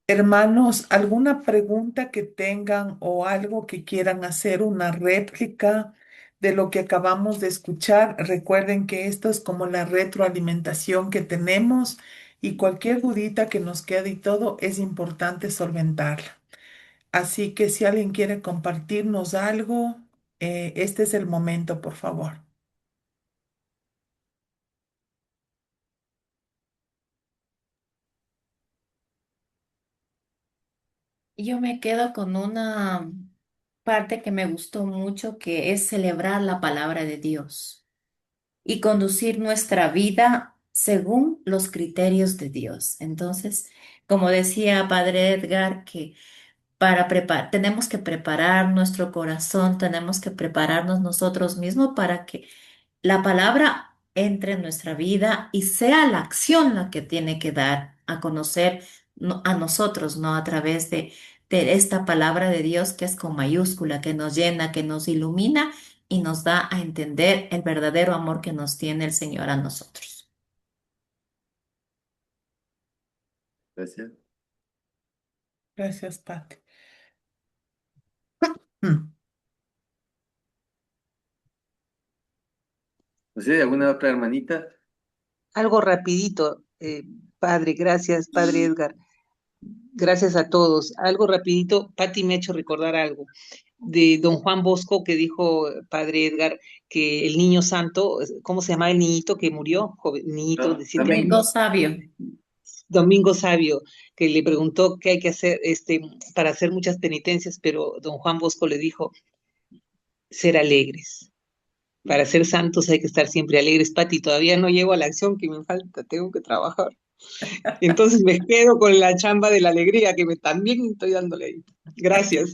Hermanos, ¿alguna pregunta que tengan o algo que quieran hacer, una réplica de lo que acabamos de escuchar? Recuerden que esto es como la retroalimentación que tenemos y cualquier dudita que nos quede y todo es importante solventarla. Así que si alguien quiere compartirnos algo, este es el momento, por favor. Yo me quedo con una parte que me gustó mucho, que es celebrar la palabra de Dios y conducir nuestra vida según los criterios de Dios. Entonces, como decía Padre Edgar, que tenemos que preparar nuestro corazón, tenemos que prepararnos nosotros mismos para que la palabra entre en nuestra vida y sea la acción la que tiene que dar a conocer a nosotros, ¿no? A través de esta palabra de Dios que es con mayúscula, que nos llena, que nos ilumina y nos da a entender el verdadero amor que nos tiene el Señor a nosotros. Gracias. Gracias, Pati. Mm. No sé, ¿alguna otra hermanita? Algo rapidito, padre, gracias, padre Edgar. Gracias a todos. Algo rapidito, Pati me ha hecho recordar algo de don Juan Bosco que dijo padre Edgar que el niño santo, ¿cómo se llamaba el niñito que murió? Niñito de 7 años. Domingo sabio. Domingo Sabio, que le preguntó qué hay que hacer para hacer muchas penitencias, pero don Juan Bosco le dijo ser alegres. Para ser santos hay que estar siempre alegres. Pati, todavía no llego a la acción que me falta, tengo que trabajar. Entonces me quedo con la chamba de la alegría que también estoy dándole ahí. Gracias.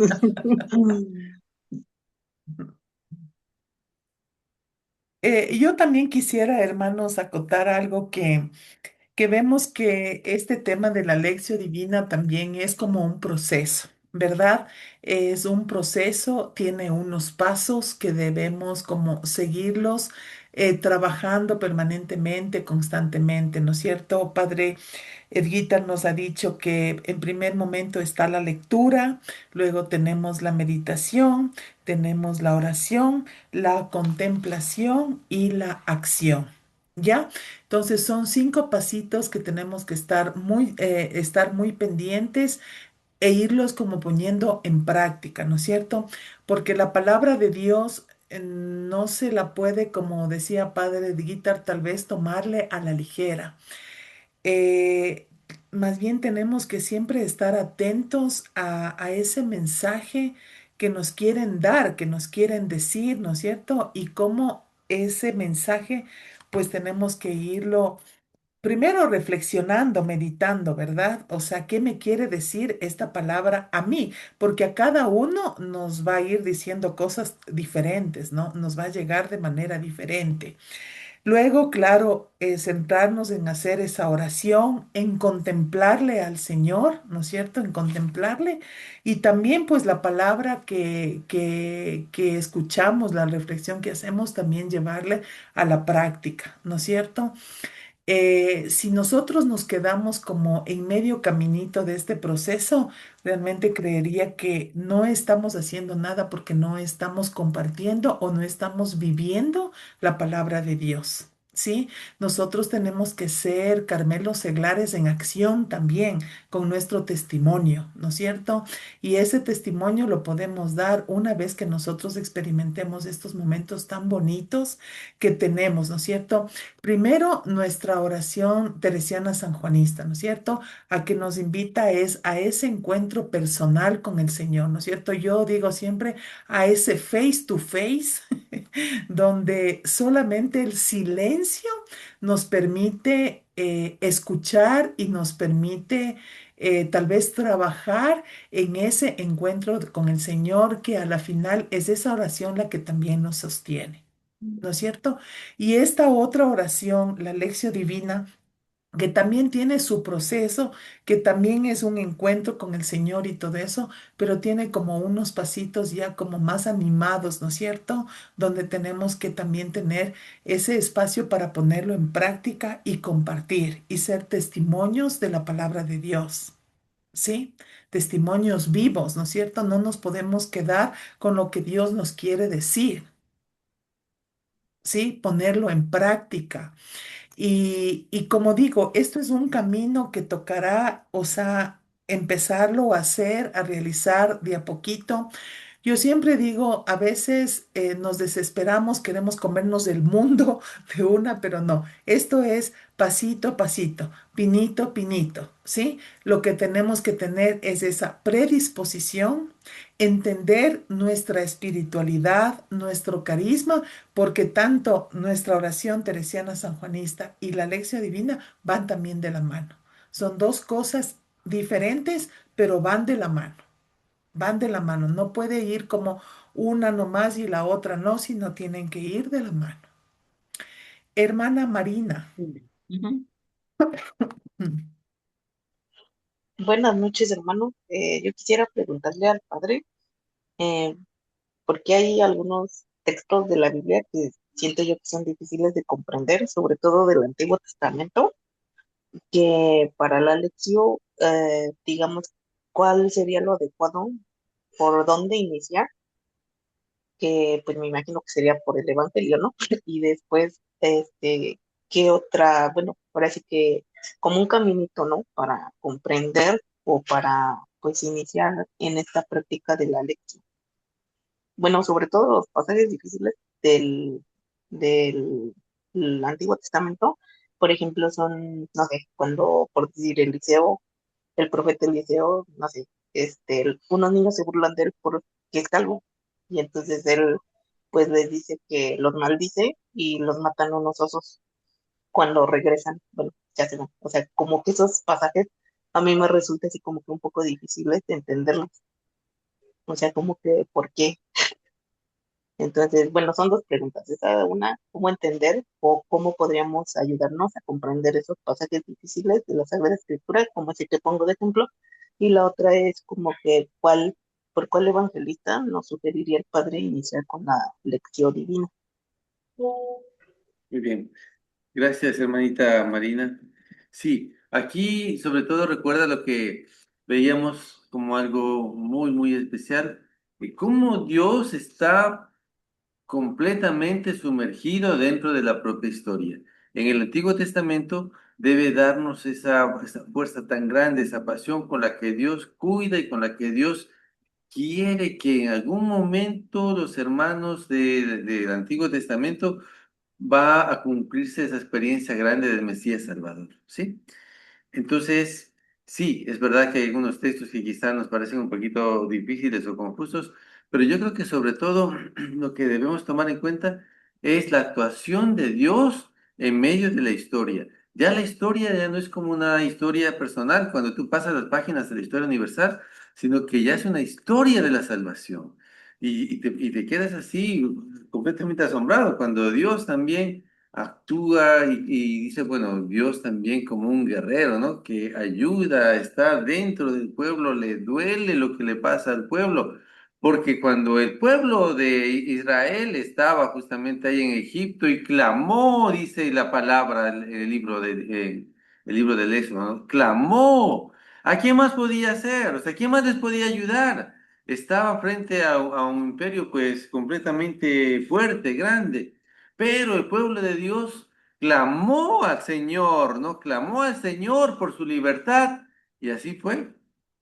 Yo también quisiera, hermanos, acotar algo que vemos que este tema de la lección divina también es como un proceso, ¿verdad? Es un proceso, tiene unos pasos que debemos como seguirlos, trabajando permanentemente, constantemente, ¿no es cierto, Padre? Edgita nos ha dicho que en primer momento está la lectura, luego tenemos la meditación, tenemos la oración, la contemplación y la acción. ¿Ya? Entonces son 5 pasitos que tenemos que estar muy pendientes e irlos como poniendo en práctica, ¿no es cierto? Porque la palabra de Dios no se la puede, como decía Padre de Guitar, tal vez tomarle a la ligera. Eh, Más bien tenemos que siempre estar atentos a ese mensaje que nos quieren dar, que nos quieren decir, ¿no es cierto? Y cómo ese mensaje, pues tenemos que irlo primero reflexionando, meditando, ¿verdad? O sea, ¿qué me quiere decir esta palabra a mí? Porque a cada uno nos va a ir diciendo cosas diferentes, ¿no? Nos va a llegar de manera diferente. Luego, claro, centrarnos en hacer esa oración, en contemplarle al Señor, ¿no es cierto? En contemplarle. Y también, pues, la palabra que escuchamos, la reflexión que hacemos, también llevarle a la práctica, ¿no es cierto? Si nosotros nos quedamos como en medio caminito de este proceso, realmente creería que no estamos haciendo nada porque no estamos compartiendo o no estamos viviendo la palabra de Dios. ¿Sí? Nosotros tenemos que ser Carmelos seglares en acción también con nuestro testimonio, ¿no es cierto? Y ese testimonio lo podemos dar una vez que nosotros experimentemos estos momentos tan bonitos que tenemos, ¿no es cierto? Primero, nuestra oración teresiana sanjuanista, ¿no es cierto? A que nos invita es a ese encuentro personal con el Señor, ¿no es cierto? Yo digo siempre a ese face to face, donde solamente el silencio nos permite escuchar y nos permite tal vez trabajar en ese encuentro con el Señor, que a la final es esa oración la que también nos sostiene. ¿No es cierto? Y esta otra oración, la Lección Divina, que también tiene su proceso, que también es un encuentro con el Señor y todo eso, pero tiene como unos pasitos ya como más animados, ¿no es cierto? Donde tenemos que también tener ese espacio para ponerlo en práctica y compartir y ser testimonios de la palabra de Dios. ¿Sí? Testimonios vivos, ¿no es cierto? No nos podemos quedar con lo que Dios nos quiere decir. ¿Sí? Ponerlo en práctica. Y como digo, esto es un camino que tocará, o sea, empezarlo a hacer, a realizar de a poquito. Yo siempre digo, a veces nos desesperamos, queremos comernos el mundo de una, pero no. Esto es pasito a pasito, pinito a pinito, ¿sí? Lo que tenemos que tener es esa predisposición, entender nuestra espiritualidad, nuestro carisma, porque tanto nuestra oración teresiana sanjuanista y la lección divina van también de la mano. Son dos cosas diferentes, pero van de la mano. Van de la mano, no puede ir como una nomás y la otra no, sino tienen que ir de la mano. Hermana Marina, Ujú. mm, Buenas noches, hermano. Yo quisiera preguntarle al padre eh, por qué hay algunos textos de la Biblia que siento yo que son difíciles de comprender, sobre todo del Antiguo Testamento, que para la lección, digamos, cuál sería lo adecuado, por dónde iniciar, que pues me imagino que sería por el Evangelio, ¿no? Y después, ¿qué otra? Bueno, ahora sí que como un caminito, ¿no? Para comprender o para, pues, iniciar en esta práctica de la lectura. Bueno, sobre todo los pasajes difíciles del, del Antiguo Testamento, por ejemplo, son, no sé, cuando, por decir, Eliseo, el profeta Eliseo, no sé, unos niños se burlan de él porque es calvo, y entonces él, pues, les dice que los maldice y los matan unos osos cuando regresan, bueno, ya se van. O sea, como que esos pasajes a mí me resulta así como que un poco difíciles de entenderlos. O sea, como que, ¿por qué? Entonces, bueno, son dos preguntas. Esa una, ¿cómo entender o cómo podríamos ayudarnos a comprender esos pasajes difíciles de la Sagrada Escritura, como si te pongo de ejemplo? Y la otra es como que, ¿por cuál evangelista nos sugeriría el Padre iniciar con la lección divina? Muy bien. Gracias, hermanita Marina. Sí, aquí sobre todo recuerda lo que veíamos como algo muy, muy especial, y cómo Dios está completamente sumergido dentro de la propia historia. En el Antiguo Testamento debe darnos esa fuerza tan grande, esa pasión con la que Dios cuida y con la que Dios quiere que en algún momento los hermanos del Antiguo Testamento va a cumplirse esa experiencia grande del Mesías Salvador, ¿sí? Entonces, sí, es verdad que hay algunos textos que quizás nos parecen un poquito difíciles o confusos, pero yo creo que sobre todo lo que debemos tomar en cuenta es la actuación de Dios en medio de la historia. Ya la historia ya no es como una historia personal cuando tú pasas las páginas de la historia universal, sino que ya es una historia de la salvación. Y te quedas así completamente asombrado cuando Dios también actúa y dice, bueno, Dios también como un guerrero, ¿no? Que ayuda a estar dentro del pueblo, le duele lo que le pasa al pueblo. Porque cuando el pueblo de Israel estaba justamente ahí en Egipto y clamó, dice la palabra, el libro del Éxodo, ¿no? Clamó. ¿A quién más podía hacer? O sea, ¿quién más les podía ayudar? Estaba frente a un imperio pues completamente fuerte, grande. Pero el pueblo de Dios clamó al Señor, ¿no? Clamó al Señor por su libertad. Y así fue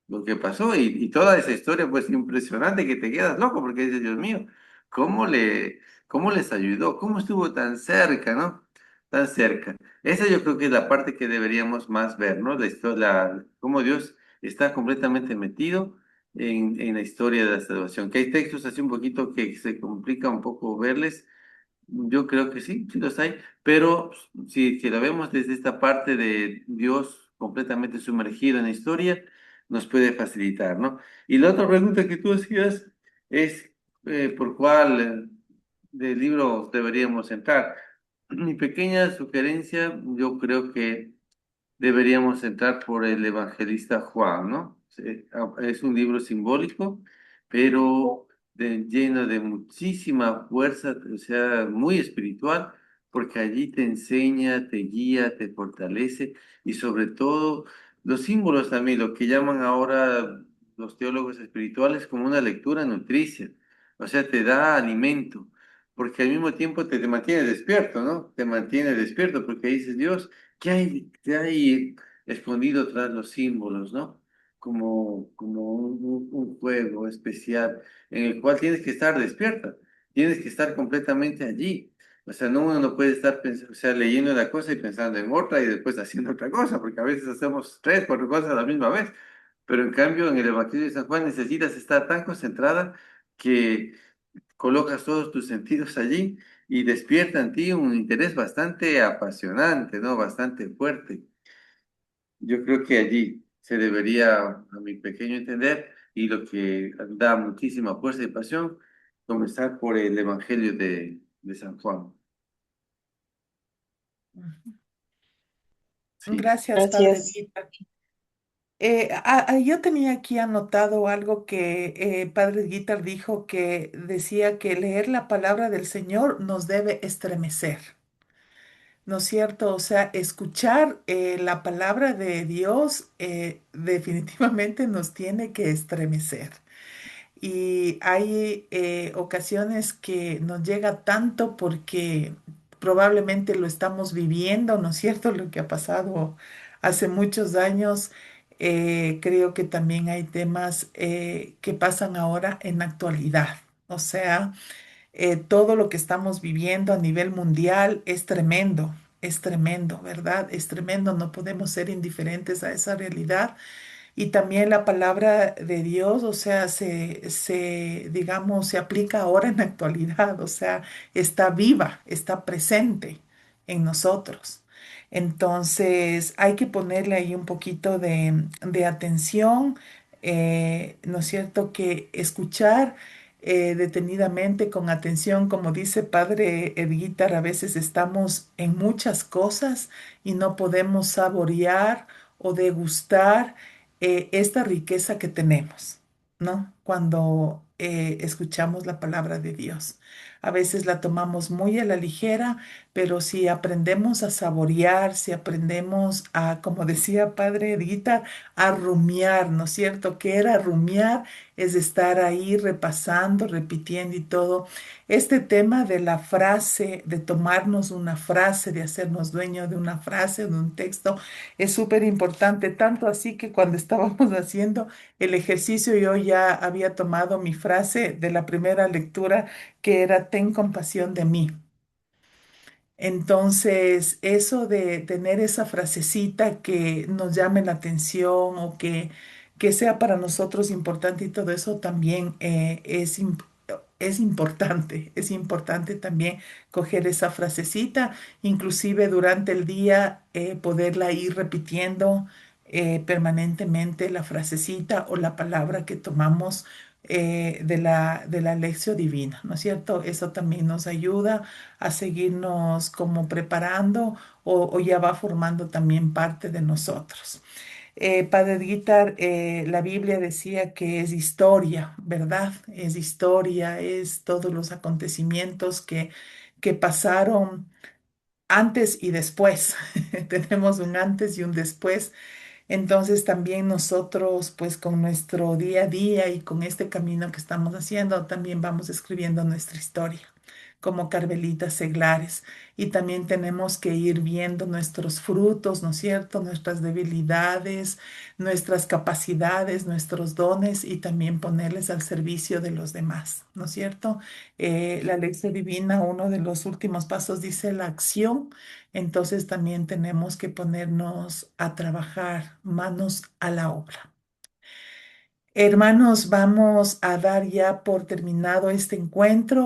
lo que pasó y toda esa historia pues impresionante que te quedas loco porque dices, Dios mío, ¿cómo cómo les ayudó? ¿Cómo estuvo tan cerca, ¿no? Tan cerca. Esa yo creo que es la parte que deberíamos más ver, ¿no? La historia, cómo Dios está completamente metido en la historia de la salvación. Que hay textos así un poquito que se complica un poco verles, yo creo que sí, sí los hay, pero si lo vemos desde esta parte de Dios completamente sumergido en la historia, nos puede facilitar, ¿no? Y la otra pregunta que tú hacías es por cuál del libro deberíamos entrar. Mi pequeña sugerencia, yo creo que deberíamos entrar por el evangelista Juan, ¿no? Es un libro simbólico, pero lleno de muchísima fuerza, o sea, muy espiritual, porque allí te enseña, te guía, te fortalece y sobre todo los símbolos también, lo que llaman ahora los teólogos espirituales como una lectura nutricia, o sea, te da alimento. Porque al mismo tiempo te mantiene despierto, ¿no? Te mantiene despierto porque dices, Dios, qué hay escondido tras los símbolos, ¿no? Como un juego especial en el cual tienes que estar despierta, tienes que estar completamente allí. O sea, no uno no puede estar o sea, leyendo una cosa y pensando en otra y después haciendo otra cosa, porque a veces hacemos tres, cuatro cosas a la misma vez. Pero en cambio, en el Evangelio de San Juan necesitas estar tan concentrada que colocas todos tus sentidos allí y despierta en ti un interés bastante apasionante, ¿no? Bastante fuerte. Yo creo que allí se debería, a mi pequeño entender, y lo que da muchísima fuerza y pasión, comenzar por el Evangelio de San Juan. Sí. Gracias, Padre Gracias. Guita. Yo tenía aquí anotado algo que Padre Guitar dijo que decía que leer la palabra del Señor nos debe estremecer, ¿no es cierto? O sea, escuchar la palabra de Dios definitivamente nos tiene que estremecer. Y hay ocasiones que nos llega tanto porque probablemente lo estamos viviendo, ¿no es cierto? Lo que ha pasado hace muchos años. Creo que también hay temas que pasan ahora en la actualidad. O sea, todo lo que estamos viviendo a nivel mundial es tremendo, ¿verdad? Es tremendo, no podemos ser indiferentes a esa realidad. Y también la palabra de Dios, o sea, digamos, se aplica ahora en la actualidad, o sea, está viva, está presente en nosotros. Entonces, hay que ponerle ahí un poquito de atención, ¿no es cierto? Que escuchar detenidamente, con atención, como dice Padre Edguitar, a veces estamos en muchas cosas y no podemos saborear o degustar esta riqueza que tenemos, ¿no? Cuando escuchamos la palabra de Dios. A veces la tomamos muy a la ligera, pero si aprendemos a saborear, si aprendemos a, como decía Padre Edita, a rumiar, ¿no es cierto? ¿Qué era rumiar? Es estar ahí repasando, repitiendo y todo. Este tema de la frase, de tomarnos una frase, de hacernos dueño de una frase, de un texto, es súper importante, tanto así que cuando estábamos haciendo el ejercicio yo ya había tomado mi frase de la primera lectura que era ten compasión de mí. Entonces, eso de tener esa frasecita que nos llame la atención que sea para nosotros importante y todo eso también es importante también coger esa frasecita, inclusive durante el día poderla ir repitiendo permanentemente la frasecita o la palabra que tomamos de la lección divina, ¿no es cierto? Eso también nos ayuda a seguirnos como preparando o ya va formando también parte de nosotros. Padre Guitar, la Biblia decía que es historia, ¿verdad? Es historia, es todos los acontecimientos que pasaron antes y después. Tenemos un antes y un después. Entonces también nosotros, pues con nuestro día a día y con este camino que estamos haciendo, también vamos escribiendo nuestra historia como Carmelitas seglares. Y también tenemos que ir viendo nuestros frutos, ¿no es cierto? Nuestras debilidades, nuestras capacidades, nuestros dones y también ponerles al servicio de los demás, ¿no es cierto? La lección divina, uno de los últimos pasos dice la acción. Entonces también tenemos que ponernos a trabajar, manos a la obra. Hermanos, vamos a dar ya por terminado este encuentro.